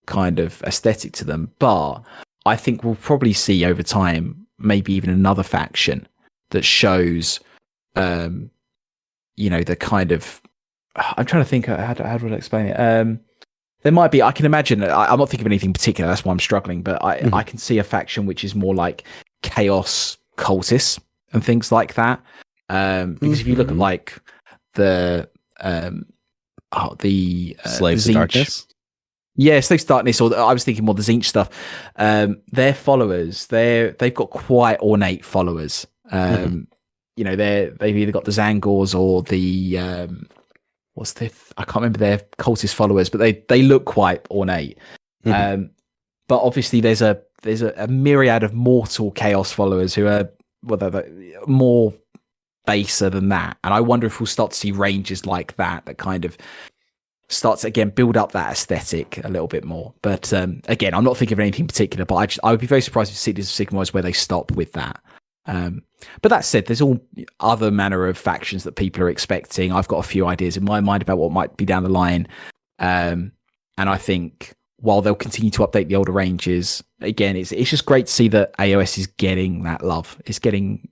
kind of aesthetic to them. But I think we'll probably see over time, maybe even another faction that shows, the kind of, I'm trying to think, how would I explain it? There might be, I can imagine, I'm not thinking of anything particular, that's why I'm struggling, but I can see a faction which is more like chaos cultists and things like that. Because if you look at like the Slaves of Darkness? Yeah, Slaves of Darkness, or I was thinking more the Tzeentch stuff. Their followers, they've got quite ornate followers. They've either got the Zangors or the I can't remember their cultist followers, but they look quite ornate. But obviously there's a myriad of mortal chaos followers who are more baser than that. And I wonder if we'll start to see ranges like that kind of starts again build up that aesthetic a little bit more. But again, I'm not thinking of anything particular, but I would be very surprised if Cities of Sigmar is where they stop with that. But that said, there's all other manner of factions that people are expecting. I've got a few ideas in my mind about what might be down the line. And I think while they'll continue to update the older ranges, again, it's just great to see that AOS is getting that love. It's getting,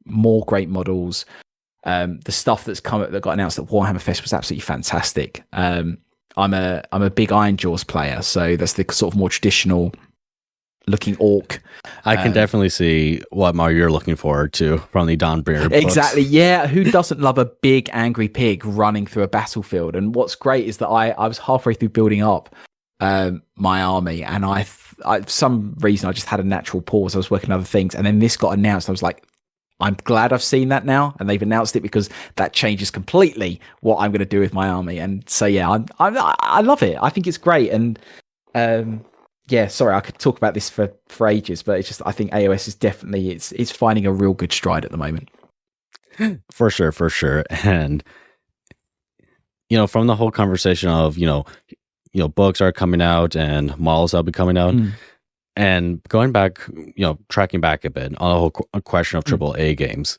more great models. The stuff that got announced at Warhammer Fest was absolutely fantastic. I'm a big Iron Jaws player, so that's the sort of more traditional looking orc. I can definitely see what Mario you're looking forward to from the Dawnbringer books. Exactly, yeah. Who doesn't love a big angry pig running through a battlefield? And what's great is that I was halfway through building up my army, and I for some reason I just had a natural pause. I was working on other things, and then this got announced. I was like, I'm glad I've seen that now, and they've announced it, because that changes completely what I'm going to do with my army. And so yeah, I love it. I think it's great. And yeah, sorry, I could talk about this for ages, but it's just, I think AOS is definitely, it's finding a real good stride at the moment. For sure. And, from the whole conversation of, books are coming out and models will be coming out. And going back, tracking back a bit on the whole question of AAA games.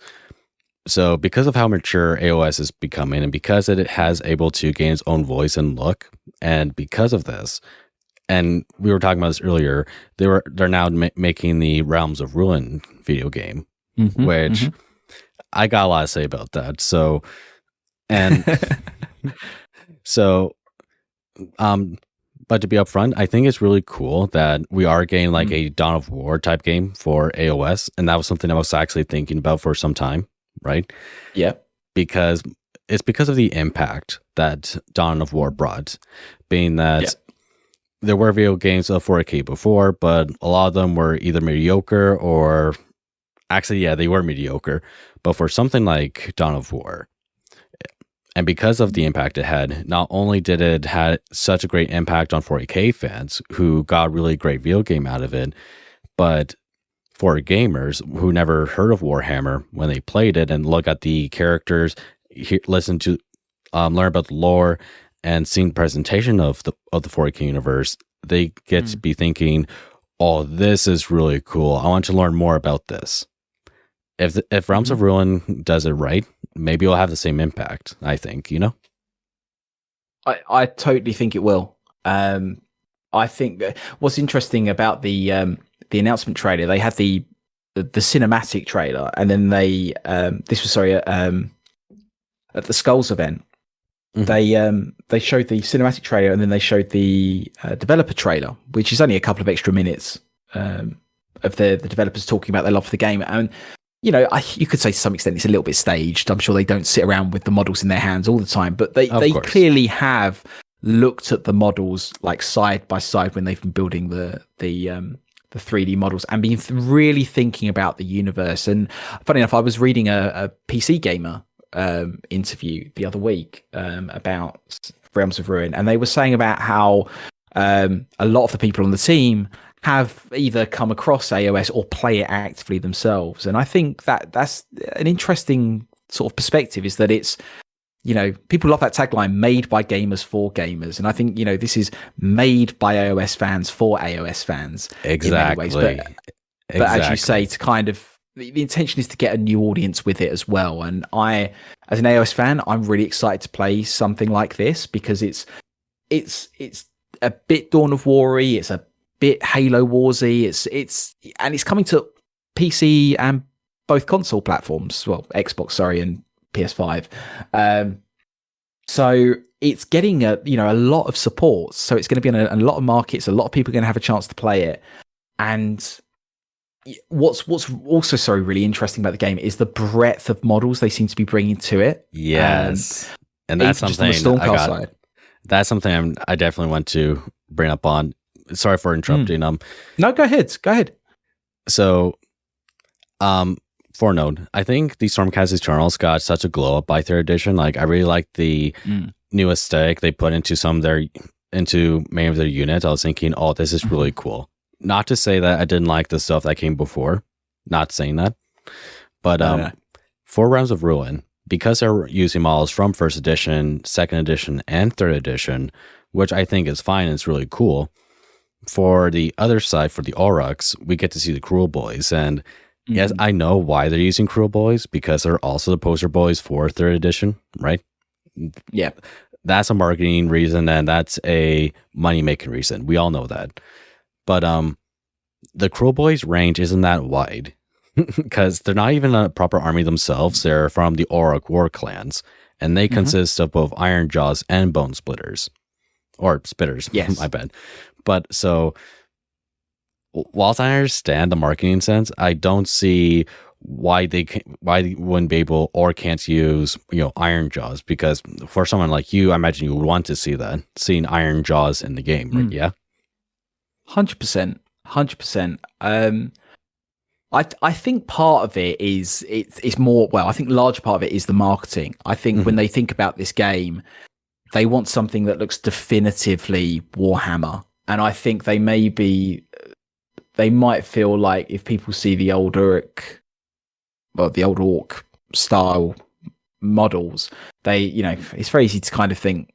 So because of how mature AOS is becoming, and because it has able to gain its own voice and look, and because of this, and we were talking about this earlier, they're now making the Realms of Ruin video game, which I got a lot to say about that. So, and but to be upfront, I think it's really cool that we are getting like a Dawn of War type game for AOS, and that was something I was actually thinking about for some time, right? Yeah, because of the impact that Dawn of War brought, being that. There were video games of 4K before, but a lot of them were either mediocre or actually, yeah, they were mediocre. But for something like Dawn of War, and because of the impact it had, not only did it had such a great impact on 40K fans who got really great video game out of it, but for gamers who never heard of Warhammer, when they played it and look at the characters, listen to, learn about the lore, and seeing presentation of the 40K universe, they get to be thinking, "Oh, this is really cool. I want to learn more about this." If Realms of Ruin does it right, maybe it'll have the same impact. I think, I totally think it will. I think that what's interesting about the announcement trailer, they had the cinematic trailer, and then they at the Skulls event. They showed the cinematic trailer, and then they showed the developer trailer, which is only a couple of extra minutes of the developers talking about their love for the game. And you could say to some extent it's a little bit staged. I'm sure they don't sit around with the models in their hands all the time, but they clearly have looked at the models like side by side when they've been building the 3D models, and been really thinking about the universe. And funny enough, I was reading a PC gamer interview the other week about Realms of Ruin, and they were saying about how a lot of the people on the team have either come across AOS or play it actively themselves. And I think that's an interesting sort of perspective, is that it's, people love that tagline, made by gamers for gamers. And I think, this is made by AOS fans for AOS fans. Exactly. In many ways. But as you say, to kind of, the intention is to get a new audience with it as well. And I, as an AOS fan, I'm really excited to play something like this, because it's a bit Dawn of War-y, it's a bit Halo Warsy, it's coming to PC and both console platforms, well, Xbox, sorry, and PS5. So it's getting a lot of support. So it's going to be in a lot of markets. A lot of people are going to have a chance to play it. And what's also really interesting about the game is the breadth of models they seem to be bringing to it. Yes, and that's something that's something I definitely want to bring up on. Sorry for interrupting. No, go ahead. So, foreknown, I think the Stormcast Eternals got such a glow up by third edition. Like, I really like the new aesthetic they put into many of their units. I was thinking, oh, this is really cool. Not to say that I didn't like the stuff that came before. Not saying that. But for Realms of Ruin, because they're using models from first edition, second edition, and third edition, which I think is fine and it's really cool. For the other side, for the Aurochs, we get to see the Cruel Boys, and Yes, I know why they're using Cruel Boys, because they're also the poster boys for 3rd edition, right? Yeah. That's a marketing reason, and that's a money-making reason. We all know that. But the Cruel Boys range isn't that wide, because they're not even a proper army themselves. They're from the Orc war clans, and they consist of both Iron Jaws and Bone Splitters. Or Spitters, Yes. my bad. But so, whilst I understand the marketing sense, I don't see why they wouldn't be able or can't use Iron Jaws, because for someone like you, I imagine you would want to see that, seeing Iron Jaws in the game, right? Yeah, 100%. I think part of it is it's more, well, I think large part of it is the marketing. I think when they think about this game, they want something that looks definitively Warhammer, and I think they might feel like if people see the old Orc style models, it's very easy to kind of think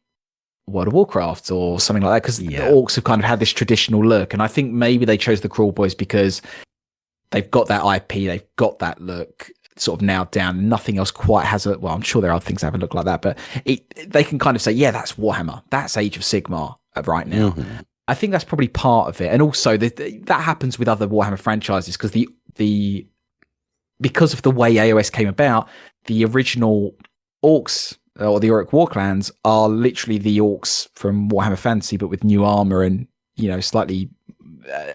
World of Warcraft or something like that, because the Orcs have kind of had this traditional look, and I think maybe they chose the Cruel Boys because they've got that IP, they've got that look sort of nailed down. Nothing else quite has well, I'm sure there are things that have a look like that, but they can kind of say, yeah, that's Warhammer, that's Age of Sigmar right now. I think that's probably part of it, and also that happens with other Warhammer franchises, because because of the way AoS came about, the original Orcs or the Orc war clans are literally the Orcs from Warhammer Fantasy, but with new armor and slightly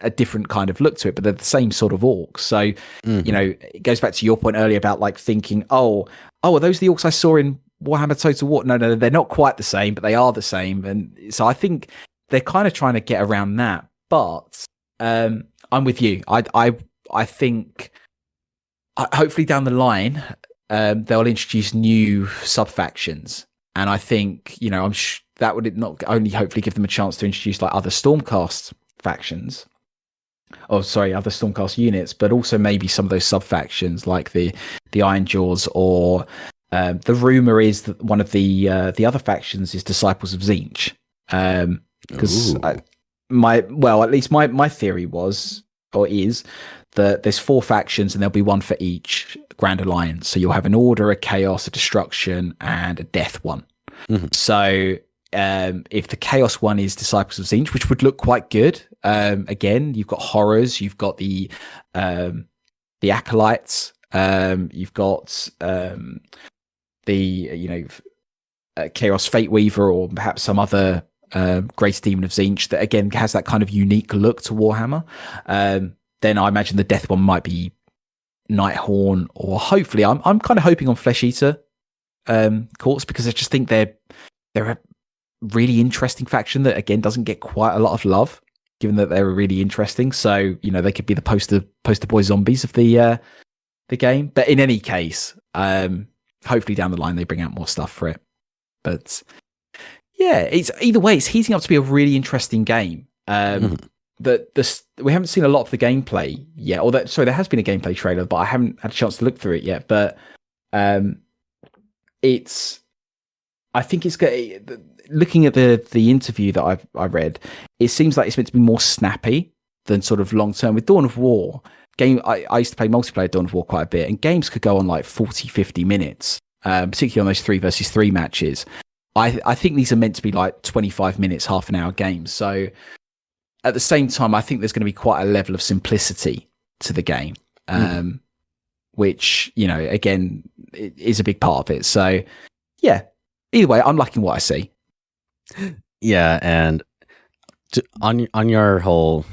a different kind of look to it, but they're the same sort of Orcs. So it goes back to your point earlier about like thinking, are those the Orcs I saw in Warhammer Total War? No, they're not quite the same, but they are the same. And so I think they're kind of trying to get around that. But I'm with you. I think hopefully down the line they'll introduce new sub factions, and I think that would not only hopefully give them a chance to introduce like other Stormcast factions, other Stormcast units, but also maybe some of those sub factions like the Iron Jaws, or the rumor is that one of the other factions is Disciples of Tzeentch, because at least my theory was or is that there's 4 factions and there'll be one for each Grand Alliance. So you'll have an Order, a Chaos, a Destruction, and a Death one. So if the Chaos one is Disciples of Tzeentch, which would look quite good, again, you've got Horrors, you've got the Acolytes, you've got the Chaos Fate Weaver, or perhaps some other Great Demon of Tzeentch that again has that kind of unique look to Warhammer. Then I imagine the Death one might be Nighthorn, or hopefully I'm kind of hoping on Flesh Eater Courts, because I just think they're a really interesting faction that again doesn't get quite a lot of love, given that they're really interesting. So they could be the poster boy zombies of the game. But in any case, hopefully down the line they bring out more stuff for it. But yeah, it's either way, it's heating up to be a really interesting game. We haven't seen a lot of the gameplay yet, there has been a gameplay trailer, but I haven't had a chance to look through it yet. But I think it's good. Looking at the interview that I read, it seems like it's meant to be more snappy than sort of long term. With Dawn of War I used to play multiplayer Dawn of War quite a bit, and games could go on like 40-50 minutes, particularly on those 3 versus 3 matches. I think these are meant to be like 25 minutes, half an hour games. So at the same time, I think there's going to be quite a level of simplicity to the game, which, again, is a big part of it. So, yeah, either way, I'm liking what I see. Yeah, and on your whole,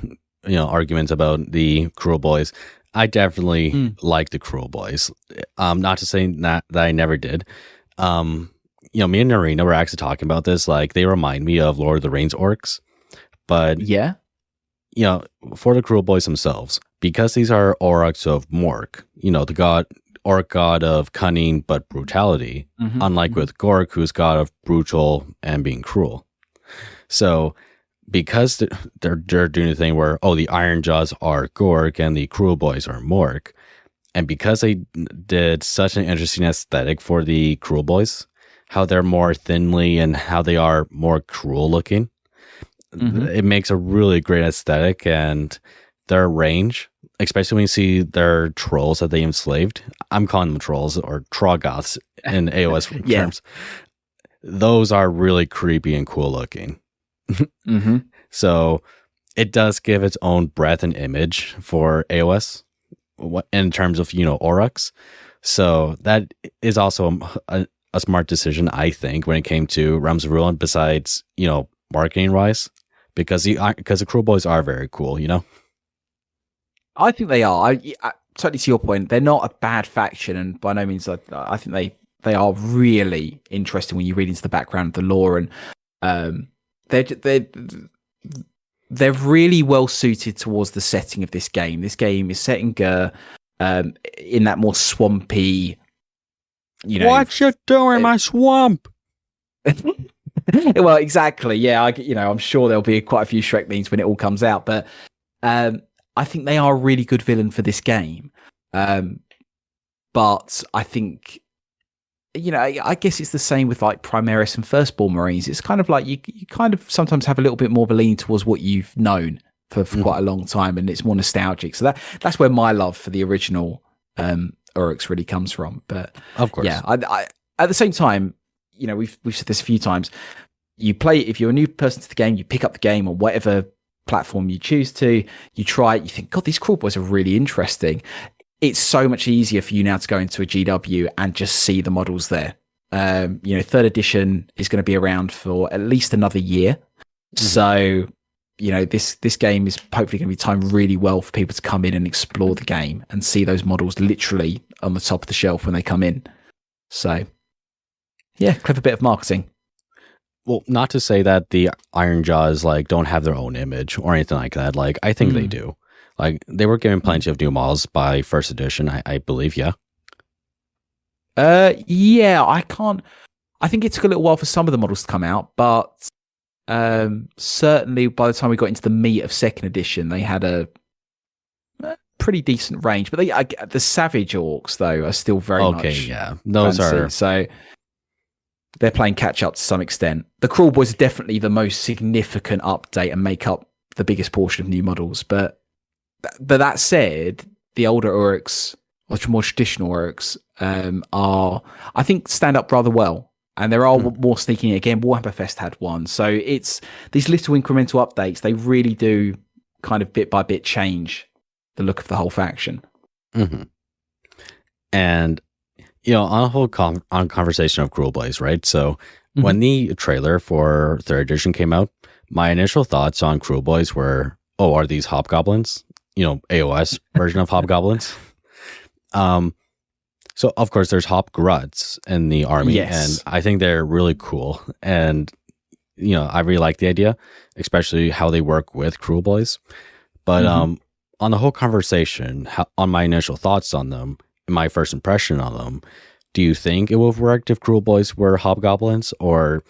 arguments about the Cruel Boys, I definitely like the Cruel Boys. Not to say that I never did. Me and Narina were actually talking about this. Like, they remind me of Lord of the Rings orcs, but yeah. For the Cruel Boys themselves, because these are orcs of Mork, the orc god of cunning but brutality, unlike with Gork, who's god of brutal and being cruel. So because they're doing a thing where, the Iron Jaws are Gork and the Cruel Boys are Mork, and because they did such an interesting aesthetic for the Cruel Boys, how they're more thinly and how they are more cruel looking, it makes a really great aesthetic, and their range, especially when you see their trolls that they enslaved. I'm calling them trolls or Troggoths in AoS terms. Those are really creepy and cool looking. Mm-hmm. So it does give its own breadth and image for AoS in terms of, Aurochs. So that is also a smart decision, I think, when it came to Realms of Ruin, besides, marketing wise, because the Cruel Boys are very cool, I think they are. I totally to your point. They're not a bad faction, and by no means, I think they are really interesting when you read into the background of the lore, and they're really well suited towards the setting of this game. This game is set in Gur, in that more swampy. What you doing in my swamp? Well, exactly. Yeah, I'm sure there'll be quite a few Shrek memes when it all comes out, but I think they are a really good villain for this game. But I think, I guess it's the same with like Primaris and Firstborn Marines. It's kind of like you kind of sometimes have a little bit more of a lean towards what you've known for quite a long time, and it's more nostalgic. So that's where my love for the original Uruks really comes from. But of course, yeah, I at the same time, we've said this a few times. You play, if you're a new person to the game, you pick up the game on whatever platform you choose to, you try it, you think, God, these Cruel Boys are really interesting. It's so much easier for you now to go into a GW and just see the models there. Third edition is going to be around for at least another year. Mm-hmm. So, this game is hopefully going to be timed really well for people to come in and explore the game and see those models literally on the top of the shelf when they come in. So, yeah, clever bit of marketing. Well, not to say that the Iron Jaws don't have their own image or anything like that. I think they do. They were given plenty of new models by first edition, I believe. Yeah. Yeah. I think it took a little while for some of the models to come out, but certainly by the time we got into the meat of second edition, they had a pretty decent range. But the Savage Orcs though are still very much yeah. Those fancy. are So. They're playing catch up to some extent. The Cruel Boys are definitely the most significant update and make up the biggest portion of new models. But that said, the older Uruks, or more traditional Uruks, I think stand up rather well. And there are more sneaking in. Again, Warhammer Fest had one. So it's these little incremental updates. They really do kind of bit by bit change the look of the whole faction. Mm-hmm. And on a whole conversation of Cruel Boys, right? So when the trailer for third edition came out, my initial thoughts on Cruel Boys were, are these hobgoblins? AoS version of hobgoblins. So of course there's hobgruts in the army, and I think they're really cool. And I really like the idea, especially how they work with Cruel Boys. But on the whole conversation, on my initial thoughts on them, my first impression on them, do you think it would have worked if Cruel Boys were hobgoblins, or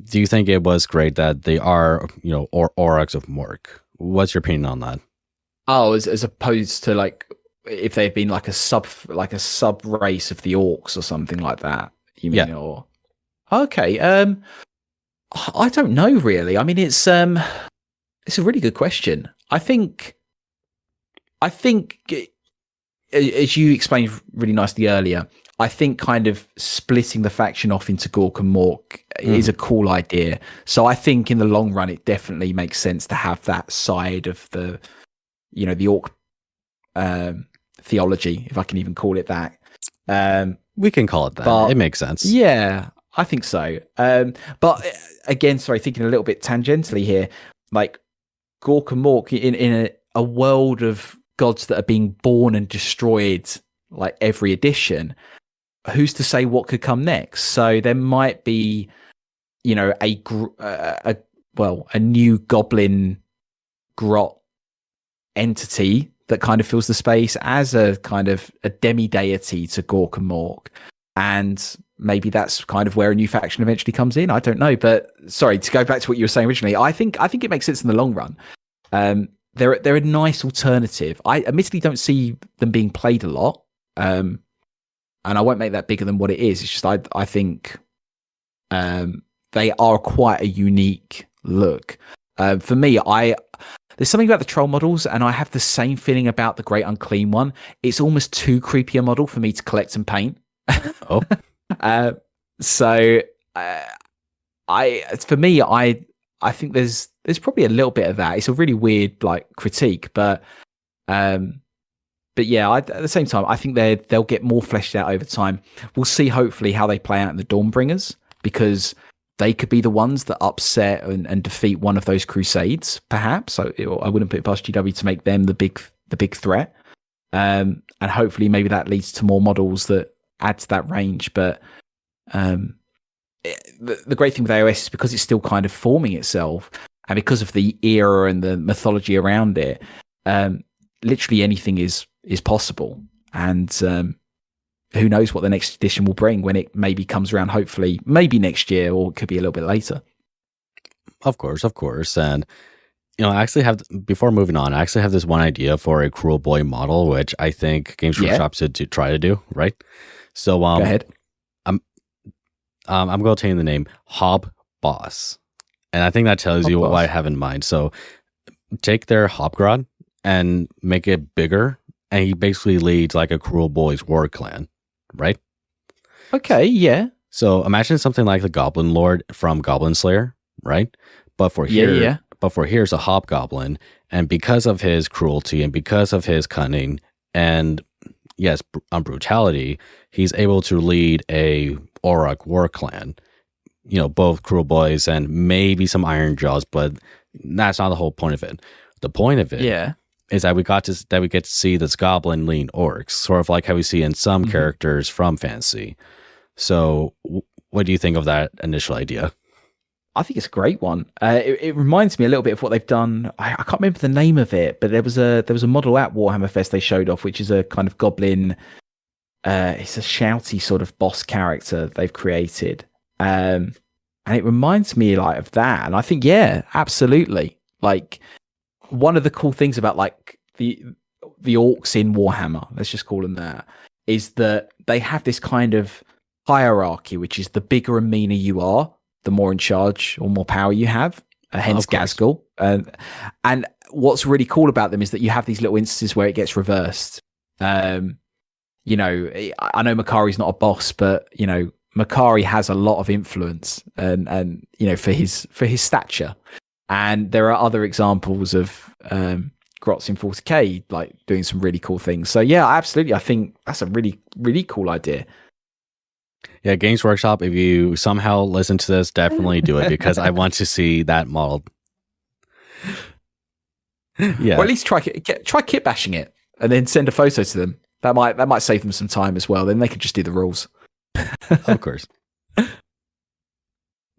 do you think it was great that they are, Aurochs of Mork? What's your opinion on that? Oh, as opposed to if they've been like a sub race of the orcs or something like that. You mean? Yeah. Or okay, I don't know really. I mean, it's a really good question. I think. As you explained really nicely earlier, I think kind of splitting the faction off into Gork and Mork is a cool idea. So I think in the long run, it definitely makes sense to have that side of the, the orc theology, if I can even call it that. We can call it that. But it makes sense. Yeah, I think so. But again, sorry, thinking a little bit tangentially here, Gork and Mork in a world of gods that are being born and destroyed every edition, who's to say what could come next? So there might be a new goblin grot entity that kind of fills the space as a kind of a demi-deity to Gork and Mork, and maybe that's kind of where a new faction eventually comes in. I don't know, but sorry, to go back to what you were saying originally, I think it makes sense in the long run. They're a nice alternative. I admittedly don't see them being played a lot, and I won't make that bigger than what it is. It's just I think they are quite a unique look. For me, there's something about the troll models, and I have the same feeling about the Great Unclean one. It's almost too creepy a model for me to collect and paint. Oh, So for me, I think there's probably a little bit of that. It's a really weird like critique, but yeah, at the same time, I think they'll get more fleshed out over time. We'll see hopefully how they play out in the Dawnbringers, because they could be the ones that upset and defeat one of those Crusades, perhaps. So I wouldn't put it past GW to make them the big threat. And hopefully maybe that leads to more models that add to that range. But the great thing with AoS is because it's still kind of forming itself, and because of the era and the mythology around it, literally anything is possible. And who knows what the next edition will bring when it maybe comes around, hopefully maybe next year, or it could be a little bit later. of course. And I actually have, before moving on, I actually have this one idea for a Cruel Boy model, which I think Games Workshop should try to do, right? So Go ahead. I'm going to tell you the name, Hob Boss. And I think that tells you what I have in mind. So take their Hobgrod and make it bigger, and he basically leads like a Cruel Boys war clan, right? Okay, yeah. So imagine something like the Goblin Lord from Goblin Slayer, right? But for here, here's a Hobgoblin, and because of his cruelty and because of his cunning and yes, brutality, he's able to lead a Orruk war clan. Both Cruel Boys and maybe some Iron Jaws, but that's not the whole point of it. The point of it is that we get to see this goblin lean orcs, sort of like how we see in some characters from fantasy. So what do you think of that initial idea? I think it's a great one. It reminds me a little bit of what they've done. I can't remember the name of it, but there was a model at Warhammer Fest they showed off, which is a kind of goblin. It's a shouty sort of boss character they've created, and it reminds me like of that. And I think, yeah, absolutely. Like, one of the cool things about like the orcs in Warhammer, let's just call them that, is that they have this kind of hierarchy, which is the bigger and meaner you are, the more in charge or more power you have, hence Gazgul. And what's really cool about them is that you have these little instances where it gets reversed. I know Makari's not a boss, but Makari has a lot of influence and for his stature. And there are other examples of Grots in 40k like doing some really cool things. So yeah, absolutely. I think that's a really, really cool idea. Yeah, Games Workshop, if you somehow listen to this, definitely do it, because I want to see that model. Yeah. Or at least try kit bashing it and then send a photo to them. That might save them some time as well. Then they could just do the rules. Of course.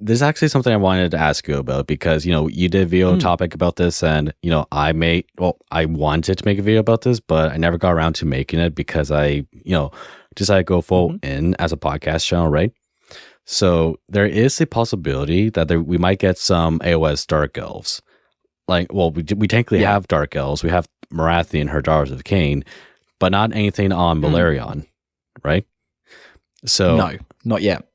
There's actually something I wanted to ask you about, because, you did a video topic about this, and, I wanted to make a video about this, but I never got around to making it because I, decided to go full in as a podcast channel, right? So there is a possibility that we might get some AoS Dark Elves. We technically have Dark Elves. We have Marathi and her Daughters of Cain, but not anything on Balerion, right? So no, not yet.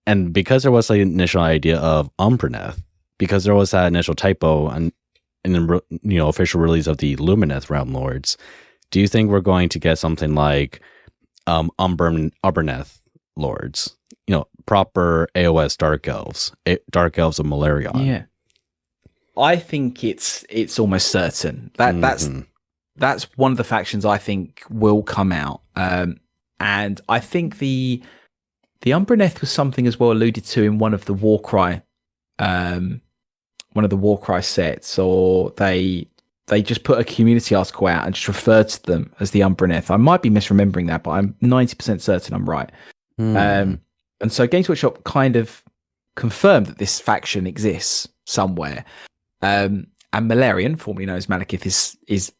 And because there was the initial idea of Umbreneth, because there was that initial typo in the official release of the Lumineth Realm Lords, do you think we're going to get something like Umbreneth Lords, proper AoS Dark Elves, Dark Elves of Malerion? Yeah, I think it's almost certain that that's one of the factions I think will come out, and I think the Umbreneth was something as well alluded to in one of the Warcry sets, or they just put a community article out and just referred to them as the Umbreneth. I might be misremembering that, but I'm 90% certain I'm right. And so Games Workshop kind of confirmed that this faction exists somewhere. And Malerion, formerly known as Malekith, is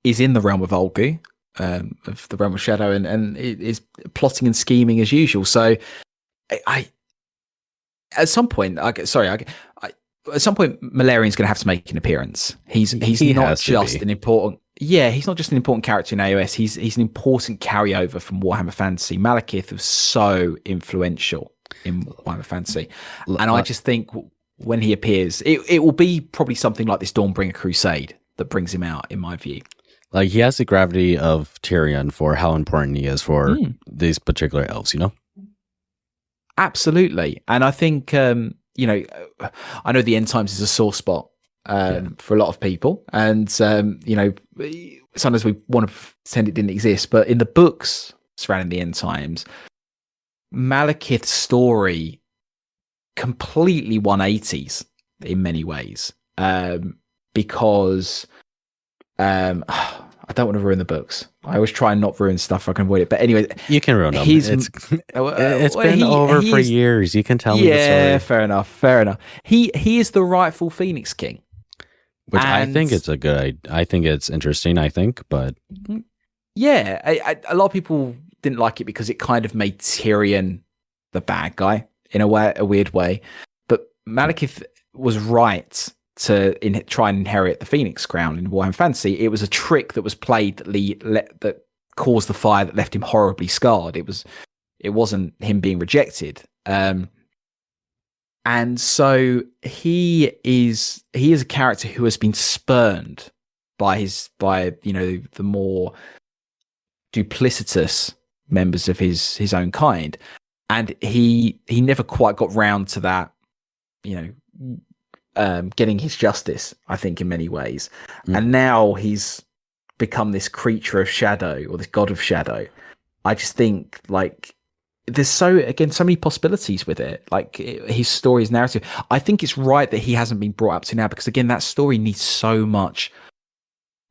in the realm of Olgu, of the realm of Shadow, and is plotting and scheming as usual. So I at some point, at some point, Malerion's going to have to make an appearance. He's not just an important. Yeah, he's not just an important character in AoS. He's an important carryover from Warhammer Fantasy. Malekith was so influential in Warhammer Fantasy, and I just think when he appears. It will be probably something like this Dawnbringer Crusade that brings him out, in my view. Like, he has the gravity of Tyrion for how important he is for these particular elves, you know? Absolutely. And I think, you know, I know the end times is a sore spot for a lot of people. And, you know, sometimes we want to pretend it didn't exist. But in the books surrounding the end times, Malekith's story completely 180s in many ways. Because I don't want to ruin the books. I always try and not ruin stuff if I can avoid it. But anyway, you can ruin them. It's been over for years. You can tell me the story. Yeah, fair enough. He is the rightful Phoenix King, which I think it's a good. I think it's interesting. But yeah, a lot of people didn't like it because it kind of made Tyrion the bad guy in a weird way. But Malekith was right to try and inherit the Phoenix Crown in Warhammer Fantasy. It was a trick that was played that caused the fire that left him horribly scarred. It wasn't him being rejected. And so he is a character who has been spurned by you know, the more duplicitous members of his own kind, and he never quite got round to that, you know, getting his justice, I think, in many ways. And now he's become this creature of shadow, or this god of shadow. I just think, like, there's so many possibilities with it, like his story, his narrative. I think it's right that he hasn't been brought up to now, because again, that story needs so much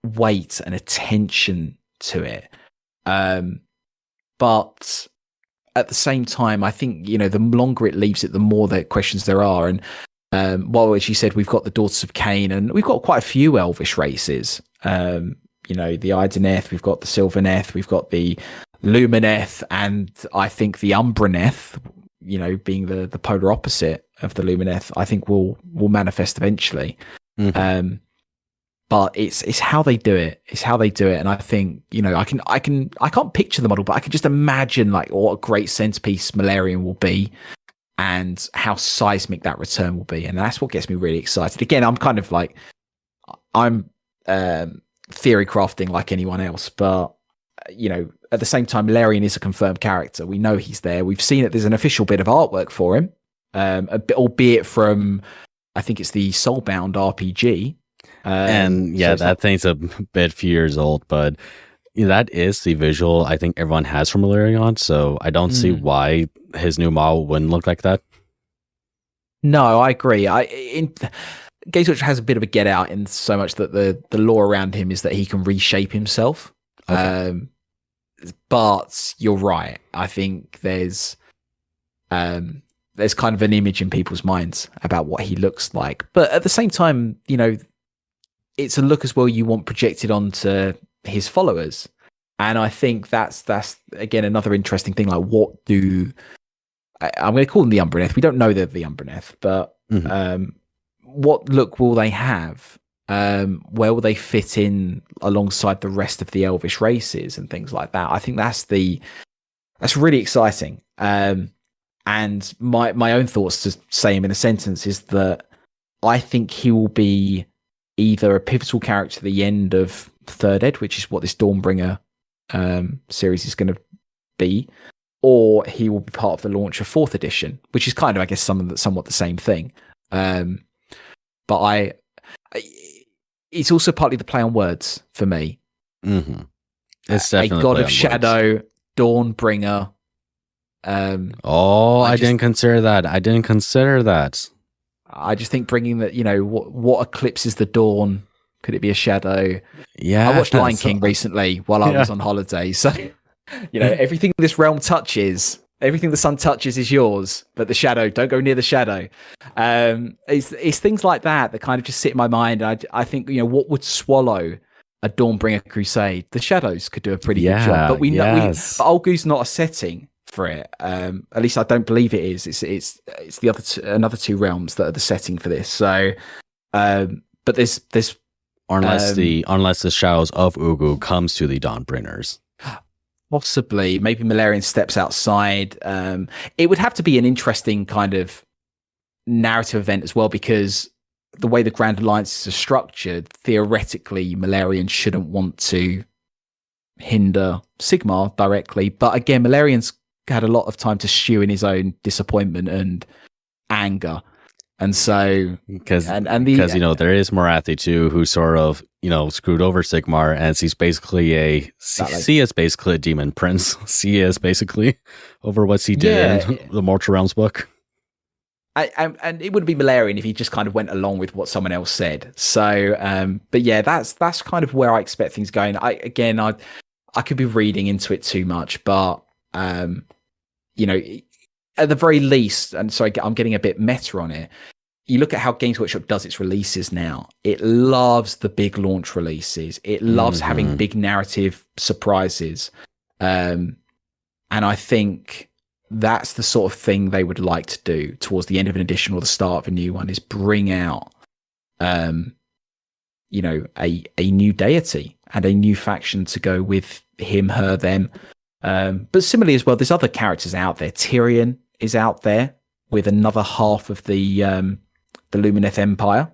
weight and attention to it. But at the same time, I think, you know, the longer it leaves it, the more the questions there are. And well, as you said, we've got the Daughters of Cain, and we've got quite a few elvish races. You know, the Ideneth, we've got the Sylvaneth, we've got the Lumineth, and I think the Umbraneth, you know, being the polar opposite of the Lumineth, I think will manifest eventually. But it's how they do it. And I think, you know, I can't picture the model, but I can just imagine, like, what a great centerpiece Malerion will be, and how seismic that return will be. And that's what gets me really excited. Again, I'm kind of like, I'm theory crafting like anyone else, but, you know, at the same time, Malerion is a confirmed character. We know he's there. We've seen it. There's an official bit of artwork for him, albeit from, I think it's the Soulbound RPG. And yeah, that thing's a few years old, but that is the visual I think everyone has from Malerion, so I don't see why his new model wouldn't look like that. No, I agree. Games Workshop has a bit of a get out in so much that the lore around him is that he can reshape himself. Okay. But you're right. I think there's kind of an image in people's minds about what he looks like. But at the same time, you know, it's a look as well you want projected onto his followers. And I think that's again another interesting thing. Like, what I'm going to call them the Umbraneth. We don't know they're the Umbraneth, but what look will they have? Where will they fit in alongside the rest of the elvish races and things like that? I think that's really exciting. And my own thoughts, to say him in a sentence, is that I think he will be either a pivotal character at the end of Third Ed, which is what this Dawnbringer series is going to be, or he will be part of the launch of Fourth Edition, which is kind of, I guess, somewhat the same thing. But it's also partly the play on words for me. Mm-hmm. It's definitely a god of shadow, Dawnbringer. I didn't consider that. I just think bringing that, you know, what eclipses the dawn? Could it be a shadow? Yeah, I watched Lion King recently while I was on holiday. So, you know, everything this realm touches, everything the sun touches is yours, but the shadow, don't go near the shadow. It's things like that kind of just sit in my mind. I think, you know, what would swallow a Dawnbringer Crusade? The shadows could do a pretty good job, but we know but Olgu's not a setting for it. At least I don't believe it is. It's the another two realms that are the setting for this. So, but there's unless the shadows of Ugu comes to the Dawnbringers. Possibly, maybe Malerion steps outside. It would have to be an interesting kind of narrative event as well, because the way the Grand Alliances are structured, theoretically, Malarians shouldn't want to hinder Sigmar directly. But again, Malarian's had a lot of time to stew in his own disappointment and anger. And so, because there is Morathi too, who sort of screwed over Sigmar, and he's basically he is basically a demon prince. He is basically over what he did in the Mortal Realms book. And it wouldn't be Malarian if he just kind of went along with what someone else said. So, but yeah, that's kind of where I expect things going. I could be reading into it too much, but at the very least, and so I'm getting a bit meta on it. You look at how Games Workshop does its releases now. It loves the big launch releases. It loves having big narrative surprises. And I think that's the sort of thing they would like to do towards the end of an edition or the start of a new one, is bring out, a new deity and a new faction to go with him, her, them. But similarly as well, there's other characters out there. Tyrion is out there with another half of the Lumineth Empire,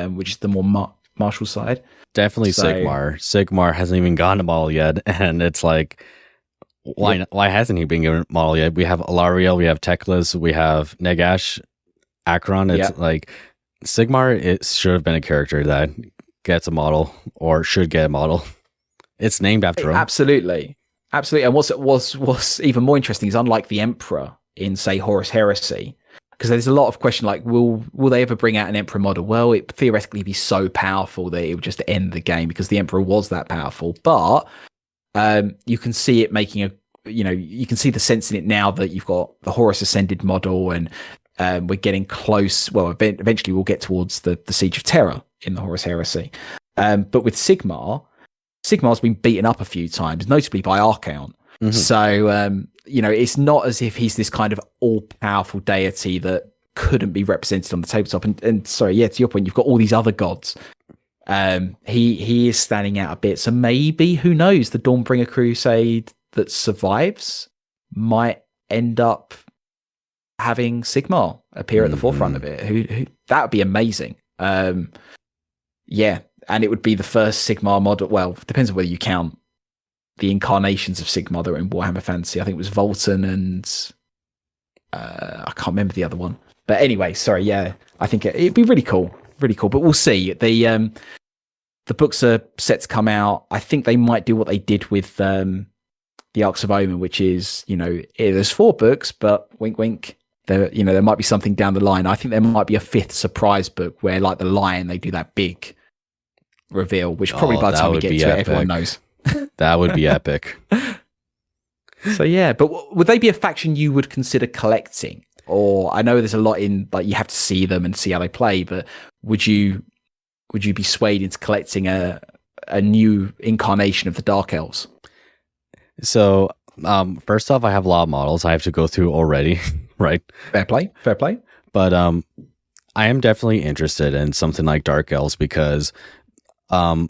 which is the more martial side. Definitely Sigmar. Sigmar hasn't even gotten a model yet, and it's like, why hasn't he been given a model yet? We have Alariel, we have Teclis, we have Negash, Akron. It's like Sigmar. It should have been a character that gets a model or should get a model. It's named after him. Absolutely. And what's even more interesting is, unlike the Emperor in, say, Horus Heresy, because there's a lot of question like, will they ever bring out an Emperor model? Well, it theoretically be so powerful that it would just end the game, because the Emperor was that powerful. But you can see it making you can see the sense in it now that you've got the Horus Ascended model, and we're getting close. Well, eventually we'll get towards the Siege of Terror in the Horus Heresy. But with Sigmar's been beaten up a few times, notably by Archaon. Mm-hmm. So, it's not as if he's this kind of all-powerful deity that couldn't be represented on the tabletop. And sorry, to your point, you've got all these other gods. He is standing out a bit. So maybe, who knows, the Dawnbringer Crusade that survives might end up having Sigmar appear at the forefront of it. Who that would be amazing. And it would be the first Sigmar model. Well, depends on whether you count the incarnations of Sigmar that were in Warhammer Fantasy. I think it was Volton and I can't remember the other one. But anyway, sorry, I think it'd be really cool. But we'll see. The books are set to come out. I think they might do what they did with the Arcs of Omen, which is, there's 4 books, but wink, wink. There might be something down the line. I think there might be a 5th surprise book where, like the Lion, they do that big reveal, which probably by the time we get to it, everyone knows. That would be epic. So but would they be a faction you would consider collecting? Or I know there's a lot in, like, you have to see them and see how they play, but would you be swayed into collecting a new incarnation of the Dark Elves? So first off, I have a lot of models I have to go through already, right? Fair play. But I am definitely interested in something like Dark Elves, because I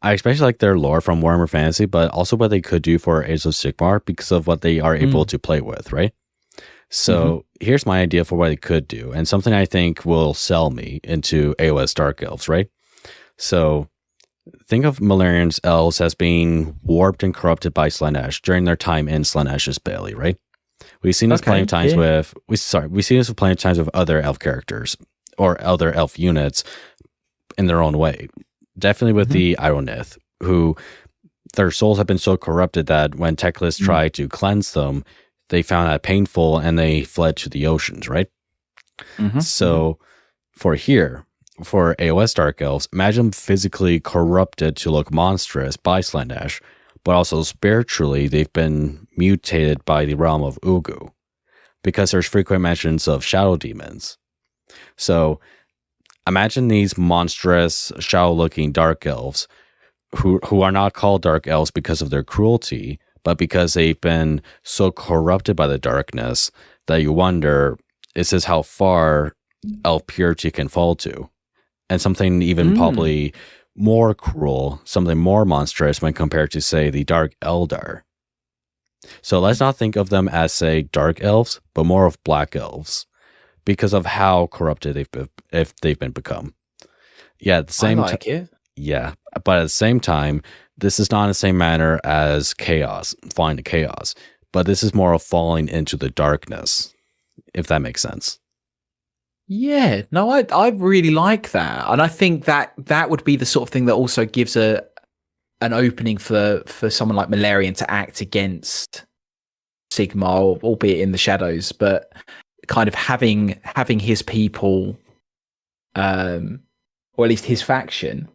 especially like their lore from Warhammer Fantasy, but also what they could do for Age of Sigmar because of what they are able to play with, right? So here's my idea for what they could do, and something I think will sell me into AoS Dark Elves, right? So think of Malarian's elves as being warped and corrupted by Slaanesh during their time in Slaanesh's belly, right? We've seen this plenty of times we've seen this plenty of times with other elf characters or other elf units in their own way. Definitely with the Ironith, who their souls have been so corrupted that when Teclis tried to cleanse them, they found that painful and they fled to the oceans, right? So for AoS Dark Elves, imagine them physically corrupted to look monstrous by Slaanesh, but also spiritually they've been mutated by the realm of Ugu, because there's frequent mentions of shadow demons. So imagine these monstrous, shadow-looking Dark Elves who are not called Dark Elves because of their cruelty, but because they've been so corrupted by the darkness that you wonder, is this how far elf purity can fall to? And something even probably more cruel, something more monstrous when compared to, say, the Dark Eldar. So let's not think of them as, say, Dark Elves, but more of Black Elves. because of how corrupted they've been become. Yeah, at the same I like it. Yeah, but at the same time, this is not in the same manner as chaos, falling to chaos, but this is more of falling into the darkness, if that makes sense. Yeah, no, I really like that, and I think that would be the sort of thing that also gives an opening for someone like Malarian to act against Sigmar, albeit in the shadows, but kind of having his people, or at least his faction,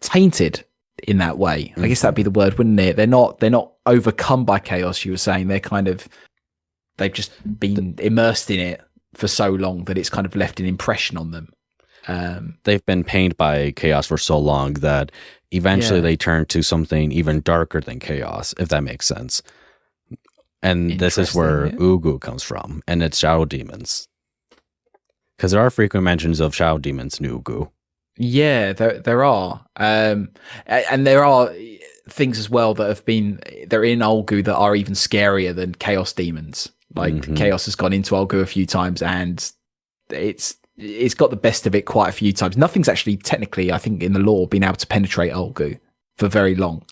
tainted in that way. I guess that'd be the word, wouldn't it? They're not overcome by chaos. You were saying they've just been immersed in it for so long that it's kind of left an impression on them. They've been pained by chaos for so long that eventually they turn to something even darker than chaos, if that makes sense. And this is where Ugu comes from, and it's shadow demons. Because there are frequent mentions of shadow demons in Ugu. Yeah, there are. And there are things as well that they're in Ulgu that are even scarier than chaos demons. Like chaos has gone into Ulgu a few times, and it's got the best of it quite a few times. Nothing's actually technically, I think, in the lore been able to penetrate Ulgu for very long.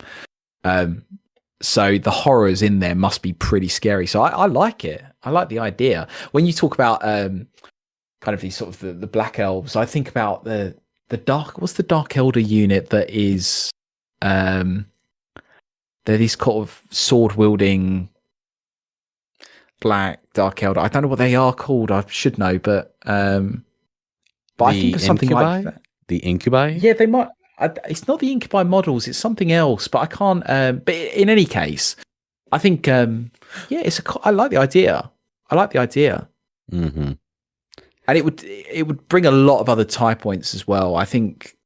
So the horrors in there must be pretty scary. So I like it. I like the idea. When you talk about kind of these sort of the black elves, I think about the dark. What's the Dark Elder unit that is? They're these kind of sword wielding black Dark Elder. I don't know what they are called. I should know, but I think of something incubi? like that. The incubi? Yeah, they might. It's not the incubi models. It's something else, but I can't. But in any case, I think I like the idea. Mm-hmm. And it would bring a lot of other tie points as well. I think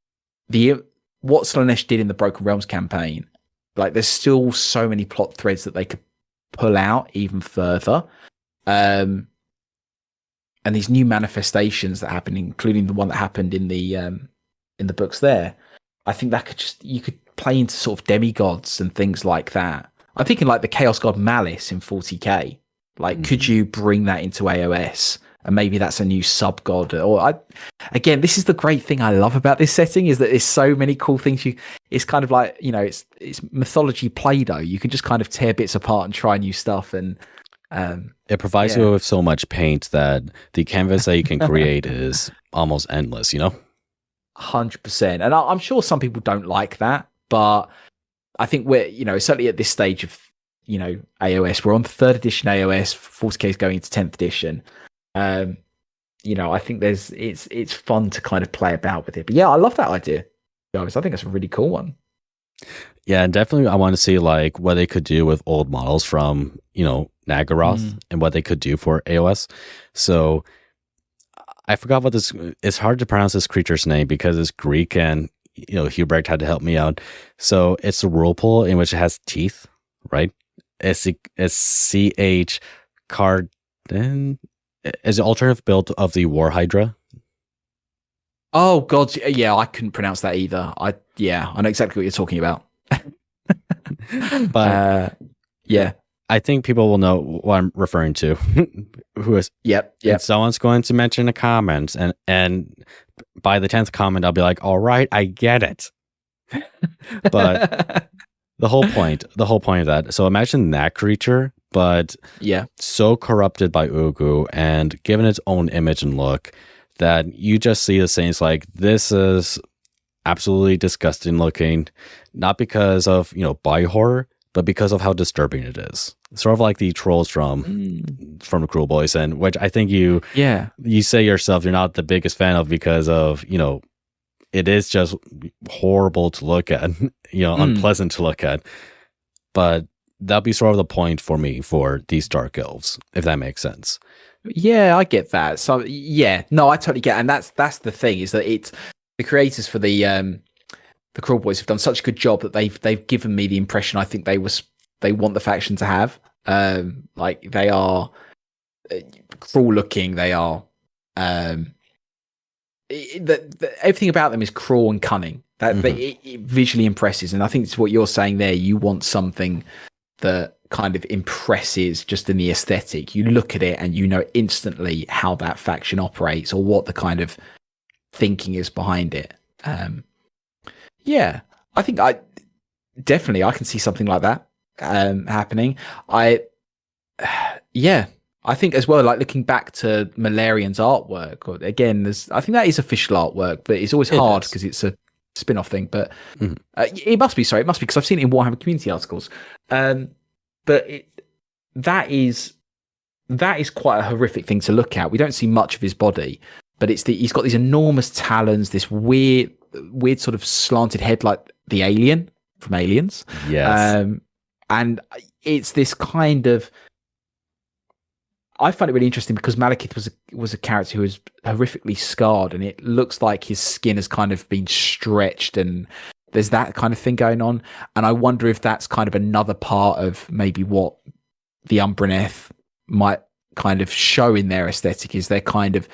what Slaanesh did in the Broken Realms campaign, like there's still so many plot threads that they could pull out even further. And these new manifestations that happen, including the one that happened in the books there, I think that you could play into sort of demigods and things like that. I'm thinking like the Chaos God Malice in 40k. Like, could you bring that into AoS? And maybe that's a new sub god. Again, this is the great thing I love about this setting, is that there's so many cool things. It's kind of like, it's mythology Play-Doh. You can just kind of tear bits apart and try new stuff. And it provides you with so much paint that the canvas that you can create is almost endless, 100%. And I'm sure some people don't like that, but I think we're, certainly at this stage of, AoS, we're on 3rd edition AoS, 40k is going into 10th edition. I think it's fun to kind of play about with it. But yeah, I love that idea, Jarvis. I think it's a really cool one. Yeah, and definitely I want to see like what they could do with old models from, Nagaroth and what they could do for AoS. So I forgot what it's hard to pronounce this creature's name because it's Greek, and Hubrecht had to help me out. So it's a whirlpool in which it has teeth, right? It's CH Carden is the alternative build of the War Hydra. Oh god, yeah, I couldn't pronounce that either. I know exactly what you're talking about. But yeah, I think people will know what I'm referring to. Who is? Yep. And someone's going to mention a comment, and by the 10th comment, I'll be like, "All right, I get it." But the whole point of that. So imagine that creature, but so corrupted by Ugu and given its own image and look that you just see the things like, this is absolutely disgusting looking, not because of body horror, but because of how disturbing it is. Sort of like the trolls from the Cruel Boys, and which I think you say yourself you're not the biggest fan of because of it is just horrible to look at, unpleasant to look at. But that'll be sort of the point for me for these dark elves, if that makes sense. Yeah, I get that. So yeah, no, I totally get it. And that's the thing, is that it's the creators for the Cruel Boys have done such a good job that they've given me the impression I think they want the faction to have. Like they are cruel looking. They are everything about them is cruel and cunning. That it visually impresses, and I think it's what you're saying there. You want something that kind of impresses just in the aesthetic. You look at it and you know instantly how that faction operates or what the kind of thinking is behind it. Yeah, I think I can see something like that happening. I think as well, like looking back to Malarian's artwork, or again, I think that is official artwork, but it's always hard because it's a spin-off thing. But it must be because I've seen it in Warhammer community articles. But that is quite a horrific thing to look at. We don't see much of his body, but he's got these enormous talons, this weird sort of slanted head like the alien from Aliens. Yes. And it's this kind of, I find it really interesting because Malekith was a character who was horrifically scarred, and it looks like his skin has kind of been stretched, and there's that kind of thing going on. And I wonder if that's kind of another part of maybe what the Umbraneth might kind of show in their aesthetic is their kind of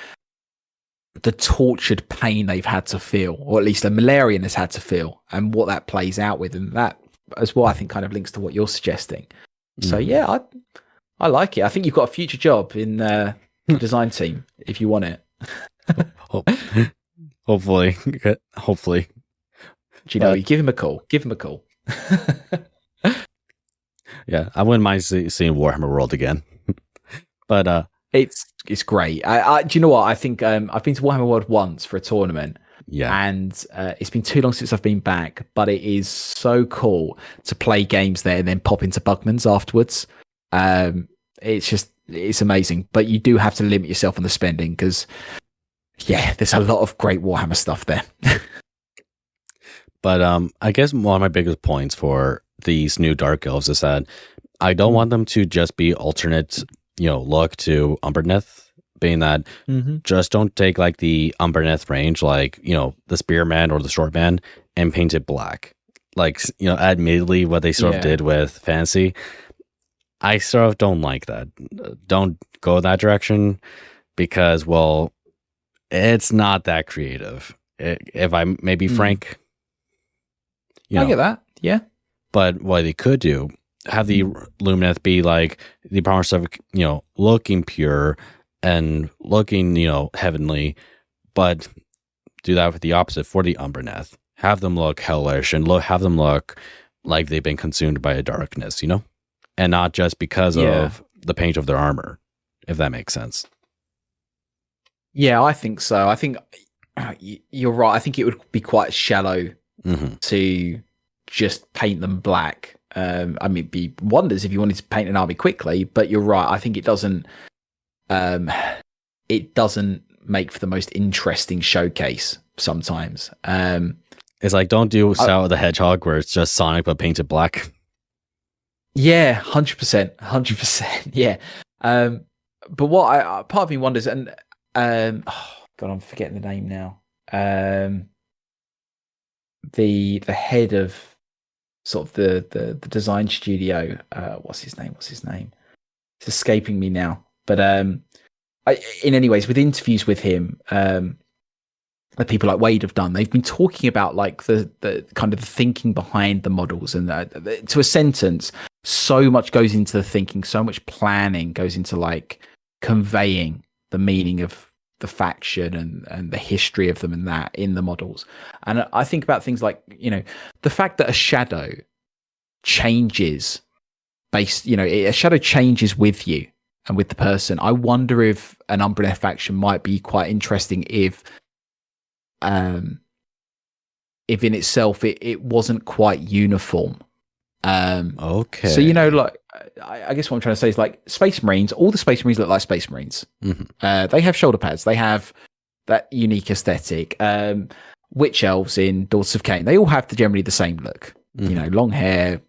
the tortured pain they've had to feel, or at least a Malarian has had to feel, and what that plays out with. And that as well, I think, kind of links to what you're suggesting. So yeah, I like it. I think you've got a future job in the design team if you want it. Hopefully. You give him a call. Yeah, I wouldn't mind seeing Warhammer World again. But it's great. Do you know what? I think I've been to Warhammer World once for a tournament. Yeah, and it's been too long since I've been back. But it is so cool to play games there and then pop into Bugman's afterwards. It's amazing. But you do have to limit yourself on the spending because, yeah, there's a lot of great Warhammer stuff there. But I guess one of my biggest points for these new Dark Elves is that I don't want them to just be alternate, look to Umbraneth, being that just don't take like the Umbraneth range, like, the Spearman or the Shortman, and paint it black. Like, admittedly, what they sort of did with Fantasy, I sort of don't like that. Don't go that direction because, well, it's not that creative. If I may be frank. I get that, yeah. But what they could do, have the Lumineth be like the promise of, looking pure and looking, heavenly, but do that with the opposite for the Umbraneth. Have them look hellish and have them look like they've been consumed by a darkness, and not just because of the paint of their armor, if that makes sense. Yeah, I think so. I think you're right. I think it would be quite shallow to just paint them black. It'd be wonders if you wanted to paint an army quickly, but you're right. I think it doesn't make for the most interesting showcase sometimes. It's like, don't do Shadow the Hedgehog where it's just Sonic but painted black. Yeah, 100%. Yeah. But what part of me wonders, and God, I'm forgetting the name now. The head of sort of the design studio, what's his name? It's escaping me now. But in any ways, with interviews with him, that people like Wade have done, they've been talking about like the kind of the thinking behind the models, and to a sentence, so much goes into the thinking, so much planning goes into like conveying the meaning of the faction and the history of them and that in the models. And I think about things like, the fact that a shadow changes a shadow changes with you and with the person. I wonder if an Umbraneth faction might be quite interesting if in itself it wasn't quite uniform. Okay. So like I guess what I'm trying to say is like Space Marines. All the Space Marines look like Space Marines. They have shoulder pads. They have that unique aesthetic. Witch Elves in Daughters of Cain, they all have generally the same look. Long hair,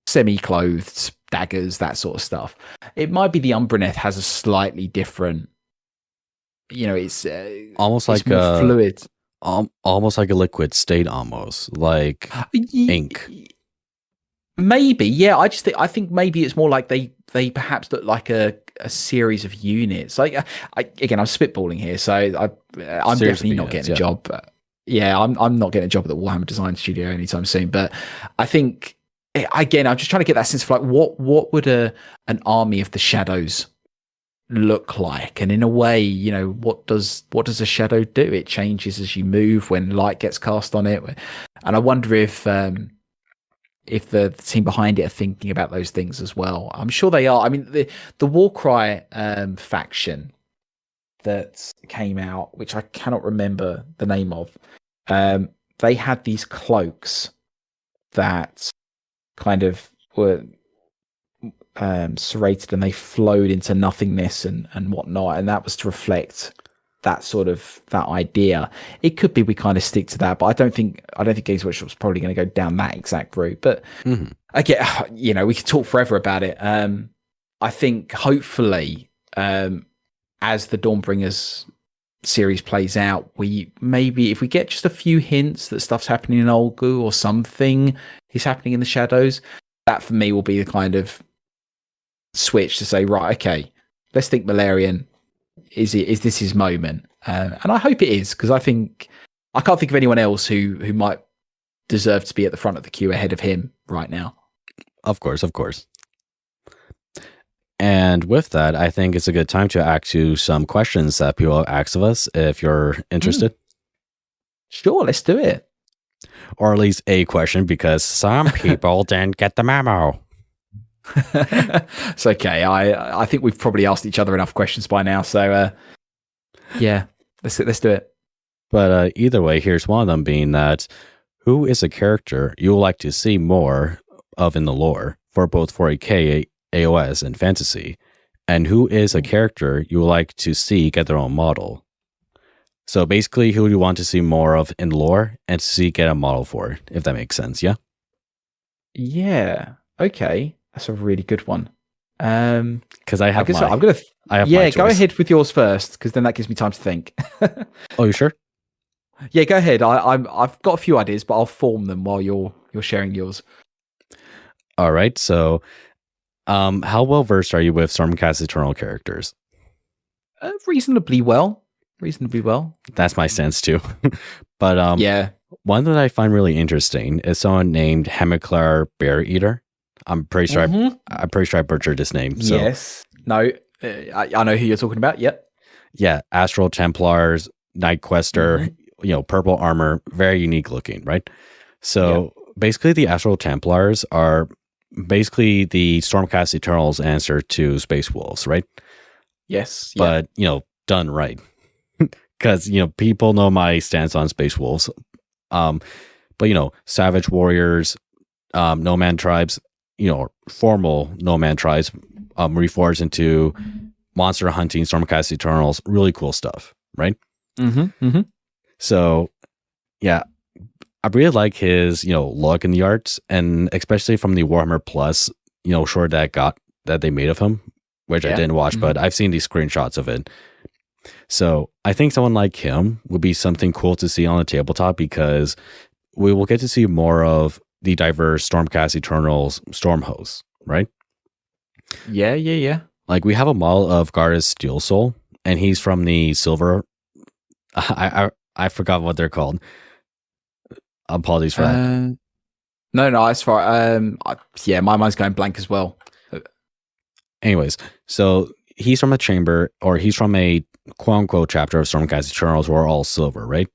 semi-clothed, daggers, that sort of stuff. It might be the Umbraneth has a slightly different. It's almost it's like more fluid, almost like a liquid state, almost like ink. Maybe, yeah. I think maybe it's more like they perhaps look like a series of units. Like I'm spitballing here, so I'm definitely not getting a job. Yeah, I'm not getting a job at the Warhammer Design Studio anytime soon. But I think again, I'm just trying to get that sense of like what would an army of the shadows look like, and in a way, you know, what does a shadow do? It changes as you move when light gets cast on it, and I wonder if the team behind it are thinking about those things as well. I'm sure they are. I mean, the Warcry faction that came out, which I cannot remember the name of, they had these cloaks that kind of were serrated, and they flowed into nothingness and whatnot, and that was to reflect that idea. It could be we kind of stick to that, but I don't think Games Workshop's probably going to go down that exact route. But again, you know, we could talk forever about it. I think hopefully, as the Dawnbringers series plays out, we maybe, if we get just a few hints that stuff's happening in Olgu or something is happening in the shadows, that for me will be the kind of switch to say, right, okay, let's think Malarian. Is this his moment? And I hope it is, because I can't think of anyone else who might deserve to be at the front of the queue ahead of him right now. Of course. And with that, I think it's a good time to ask you some questions that people have asked of us, if you're interested. Sure, let's do it. Or at least a question, because some people didn't get the memo. It's okay. I think we've probably asked each other enough questions by now. So, yeah, let's do it. But either way, here's one of them being that, who is a character you would like to see more of in the lore for both 40K, AoS, and fantasy? And who is a character you would like to see get their own model? So basically, who do you want to see more of in lore and to see get a model for, if that makes sense, yeah? Yeah, okay. That's a really good one. Because I have my go ahead with yours first, because then that gives me time to think. Oh, you sure? Yeah, go ahead. I've got a few ideas, but I'll form them while you're sharing yours. All right. So, how well versed are you with Stormcast Eternal characters? Reasonably well. That's my sense too. But yeah, one that I find really interesting is someone named Hemiclar Bear Eater. I'm pretty sure I butchered his name. So. Yes. No. I know who you're talking about. Yep. Yeah. Astral Templars, Night Quester. You know, purple armor, very unique looking, right? So basically, the Astral Templars are basically the Stormcast Eternals' answer to Space Wolves, right? Yes. But you know, done right. Because, you know, people know my stance on Space Wolves. But, you know, Savage Warriors, Nomad tribes, you know, formal Nomad tribes, reforged into monster hunting Stormcast Eternals, really cool stuff, right? So, yeah, I really like his, you know, look in the arts, and especially from the Warhammer Plus, you know, short that they made of him, which I didn't watch, but I've seen these screenshots of it. So I think someone like him would be something cool to see on the tabletop, because we will get to see more of the diverse Stormcast Eternals storm hosts, right? Yeah. Like, we have a model of Gardas Steel Soul, and he's from the Silver. I forgot what they're called. Apologies for that. No, it's fine. Yeah, my mind's going blank as well. Anyways, so he's from a chamber, or he's from a quote unquote chapter of Stormcast Eternals who are all silver, right?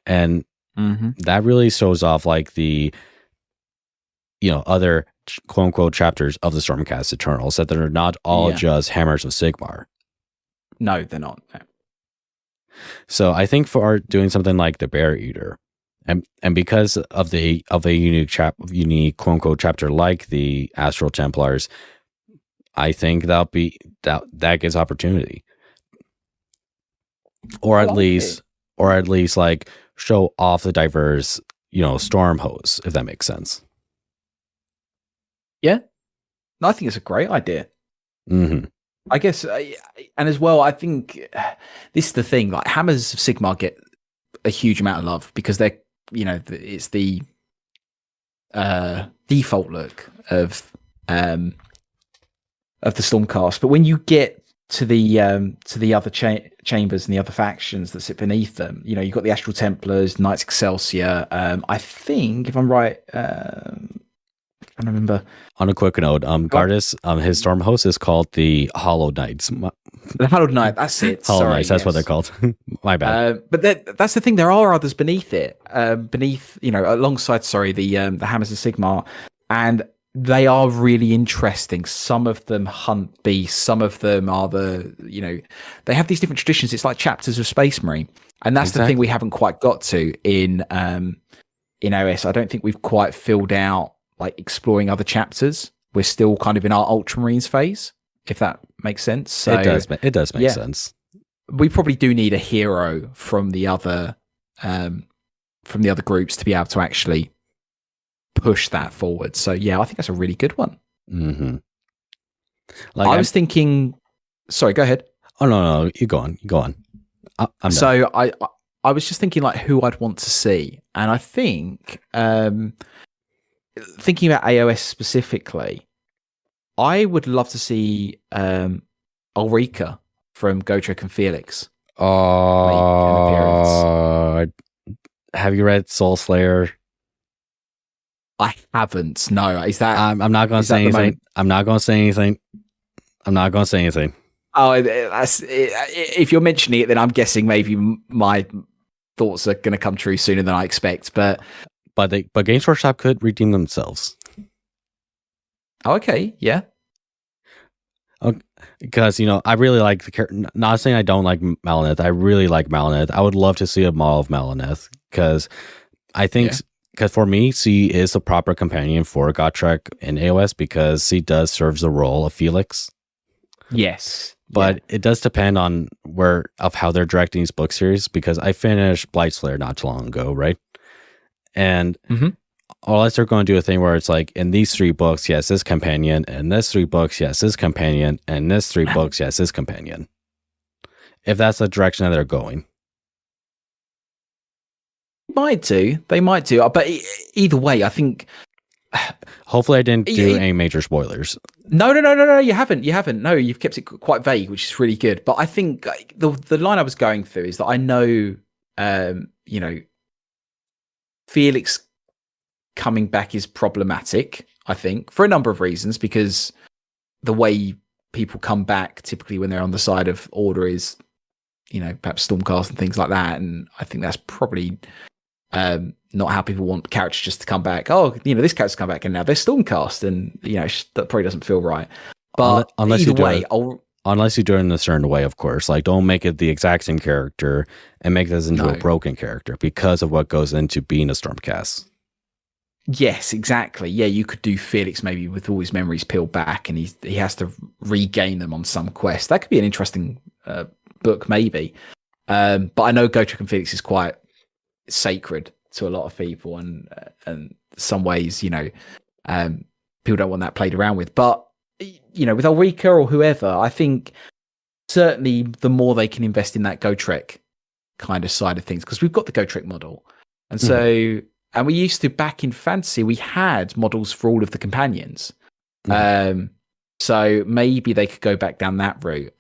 And that really shows off like the, you know, other quote unquote chapters of the Stormcast Eternals, that they're not all just Hammers of Sigmar. No, they're not. No. So I think for doing something like the Bear Eater, and because of a unique quote unquote chapter like the Astral Templars, I think that gives opportunity, or at least like show off the diverse, you know, storm hosts, if that makes sense. Yeah, no, I think it's a great idea. I guess, and as well, I think this is the thing. Like, Hammers of Sigmar get a huge amount of love because they're, you know, it's the default look of the Stormcast. But when you get to the other chambers and the other factions that sit beneath them, you know, you've got the Astral Templars, Knights Excelsior. I think, if I'm right, I don't remember. On a quick note, Gardas, his storm host is called the Hollow Knights. The Hallowed Knight, that's it. Hollow Sorry, Knights, that's what they're yes. called. My bad. But that's the thing. There are others beneath it, alongside, the Hammers of Sigmar, and they are really interesting. Some of them hunt beasts. Some of them are they have these different traditions. It's like chapters of Space Marine, and that's the thing we haven't quite got to in AoS. I don't think we've quite filled out like exploring other chapters. We're still kind of in our Ultramarines phase, if that makes sense. So It does make sense. We probably do need a hero from the other groups to be able to actually push that forward. So yeah, I think that's a really good one. Mm-hmm. I was thinking. Sorry, go ahead. Oh no, you go on. I'm done. So I was just thinking like who I'd want to see, and I think thinking about AoS specifically, I would love to see Ulrika from Gotrek and Felix. Have you read Soul Slayer? I haven't. No, is that? I'm not going to say anything. I'm not going to say anything. Oh, if you're mentioning it, then I'm guessing maybe my thoughts are going to come true sooner than I expect. But Games Workshop could redeem themselves. Okay, yeah. Because I really like the character. Not saying I don't like Malineth. I really like Malineth. I would love to see a model of Malineth because I think because for me, she is the proper companion for Gotrek in AoS because she does serve the role of Felix. Yes. But it does depend on how they're directing these book series because I finished Blightslayer not too long ago, right? And unless they're going to do a thing where it's like in these 3 books, yes, this companion, and this 3 books, yes, this companion, and this 3 books, yes, this companion. If that's the direction that they're going. They might do. But either way, I think. Hopefully, I didn't do any major spoilers. No, you haven't. No, you've kept it quite vague, which is really good. But I think the line I was going through is that I know, Felix coming back is problematic, I think, for a number of reasons, because the way people come back typically when they're on the side of Order is, perhaps Stormcast and things like that. And I think that's probably not how people want characters just to come back. Oh, this character's come back and now they're Stormcast, and that probably doesn't feel right. But unless you do it in a certain way, of course. Like, don't make it the exact same character and make this into a broken character because of what goes into being a Stormcast. Yes, exactly. Yeah, you could do Felix maybe with all his memories peeled back, and he has to regain them on some quest. That could be an interesting book, maybe. But I know Gotrek and Felix is quite sacred to a lot of people, and some ways, people don't want that played around with. But with Ulrika or whoever, I think certainly the more they can invest in that Gotrek kind of side of things, because we've got the Gotrek model, and so. And we used to, back in Fantasy, we had models for all of the companions. So maybe they could go back down that route.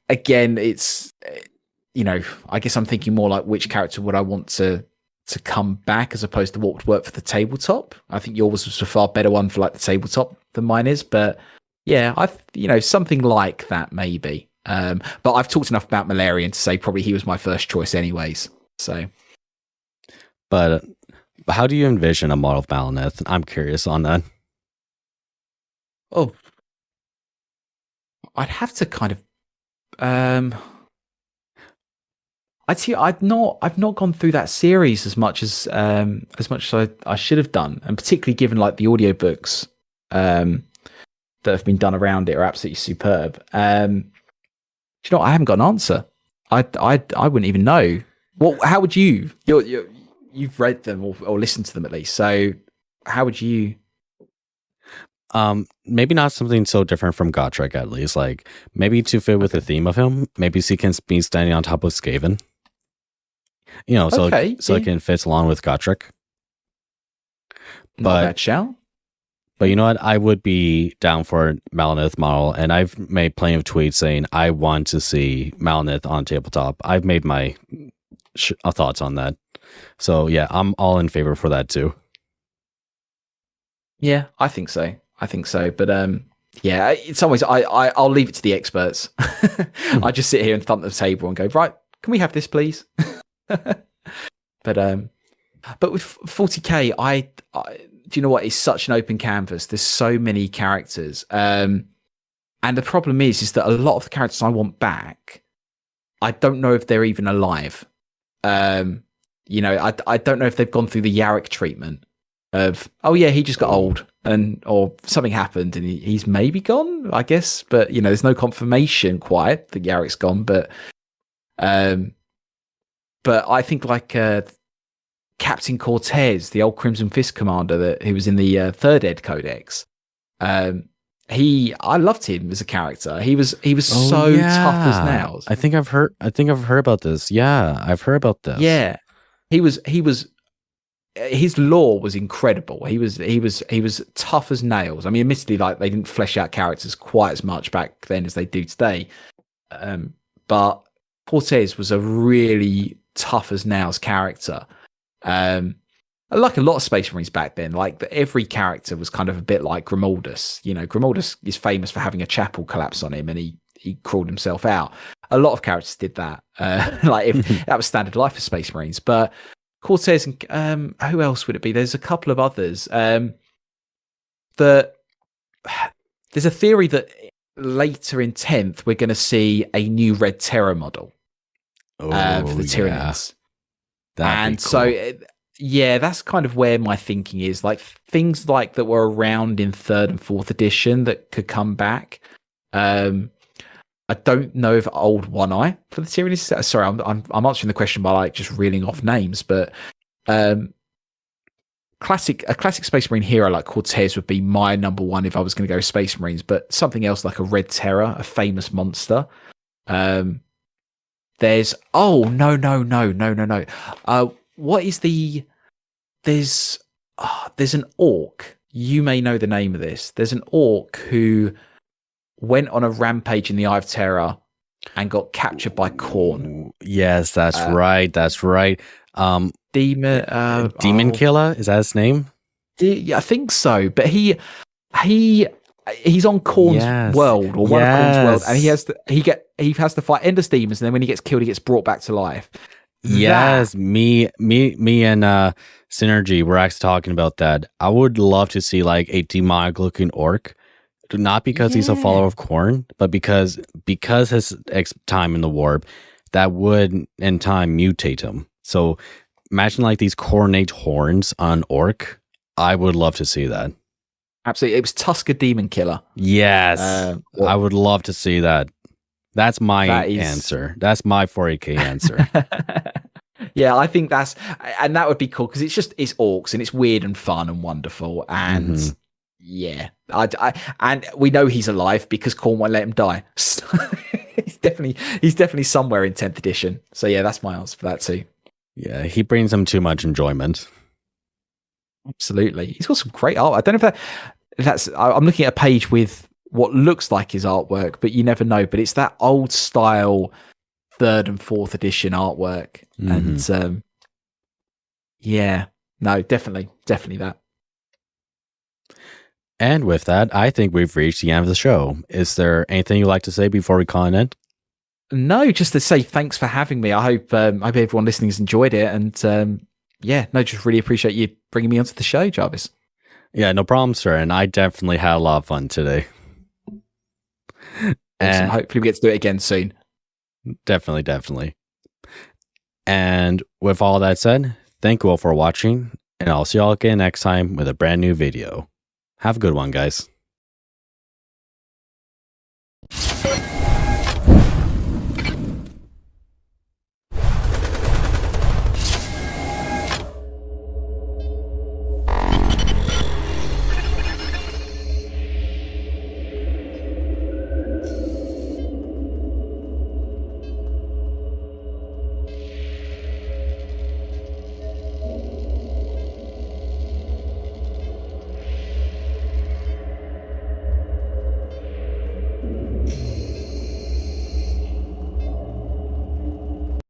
Again, it's, I guess I'm thinking more like which character would I want to come back as opposed to what would work for the tabletop. I think yours was a far better one for like the tabletop than mine is. But yeah, something like that maybe. But I've talked enough about Malarian to say probably he was my first choice anyways. So... But how do you envision a model of Malineth? I'm curious on that. Oh, I'd have to kind of. I'd say I've not gone through that series as much as I should have done, and particularly given like the audiobooks that have been done around it are absolutely superb. I haven't got an answer. I wouldn't even know. How would you? You've read them or listened to them at least. So how would you? Maybe not something so different from Gotrek, at least. Like maybe to fit with the theme of him. Maybe he can be standing on top of Skaven. So it can fit along with Gotrek. Not a bad shout. But you know what? I would be down for a Malineth model, and I've made plenty of tweets saying I want to see Malineth on tabletop. I've made my thoughts on that. So yeah, I'm all in favor for that too. Yeah, I think so. But yeah, in some ways, I'll leave it to the experts. I just sit here and thump the table and go, right, can we have this, please? But with 40k, I do you know what? It's such an open canvas. There's so many characters, and the problem is that a lot of the characters I want back, I don't know if they're even alive. You know, I don't know if they've gone through the Yarrick treatment of, oh yeah, he just got old or something happened and he's maybe gone, I guess. But you know, there's no confirmation quite that Yarrick's gone. But I think like Captain Cortez, the old Crimson Fist commander who was in the Third Ed Codex, I loved him as a character. He was tough as nails. I think I've heard about this. Yeah, I've heard about this. Yeah, he was. His lore was incredible. He was tough as nails. I mean, admittedly, like they didn't flesh out characters quite as much back then as they do today. But Cortez was a really tough as nails character. Like a lot of Space Marines back then, like every character was kind of a bit like Grimaldus. You know, Grimaldus is famous for having a chapel collapse on him and he crawled himself out. A lot of characters did that. Like if that was standard life for Space Marines. But Cortez and who else would it be? There's a couple of others. That there's a theory that later in 10th we're going to see a new Red Terror model for the Tyranids. And cool. So yeah, that's kind of where my thinking is. Like things like that were around in 3rd and 4th edition that could come back. I don't know if old One Eye for the Tyranids. Sorry, I'm answering the question by like just reeling off names, but a classic Space Marine hero like Cortez would be my number one if I was going to go Space Marines. But something else like a Red Terror, a famous monster. There's no. What is the? There's an orc. You may know the name of this. There's an orc who went on a rampage in the Eye of Terror and got captured by Khorne. Yes, that's right. That's right. Demon Killer, is that his name? Yeah, I think so. But he's on Khorne's world or one of Khorne's world, and he has to fight endless demons, and then when he gets killed, he gets brought back to life. Yes, me and Synergy were actually talking about that. I would love to see like a demonic looking orc. Not because he's a follower of Khorne, but because his time in the warp, that would in time mutate him. So imagine like these cornate horns on orc. I would love to see that. Absolutely. It was Tusker Demon Killer. Yes. I would love to see that. That's my answer. That's my 40k answer. Yeah, I think that would be cool because it's orcs and it's weird and fun and wonderful and yeah, and we know he's alive because Khorne won't let him die. So he's definitely somewhere in 10th edition. So yeah, that's my answer for that too. Yeah, he brings him too much enjoyment. Absolutely, he's got some great art. I don't know if that's. I'm looking at a page with what looks like his artwork, but you never know. But it's that old style 3rd and 4th edition artwork, and yeah, no, definitely that. And with that, I think we've reached the end of the show. Is there anything you'd like to say before we call it in? No, just to say thanks for having me. I hope everyone listening has enjoyed it. And just really appreciate you bringing me onto the show, Jarvis. Yeah, no problem, sir. And I definitely had a lot of fun today. Awesome. Hopefully we get to do it again soon. Definitely. And with all that said, thank you all for watching. And I'll see you all again next time with a brand new video. Have a good one, guys.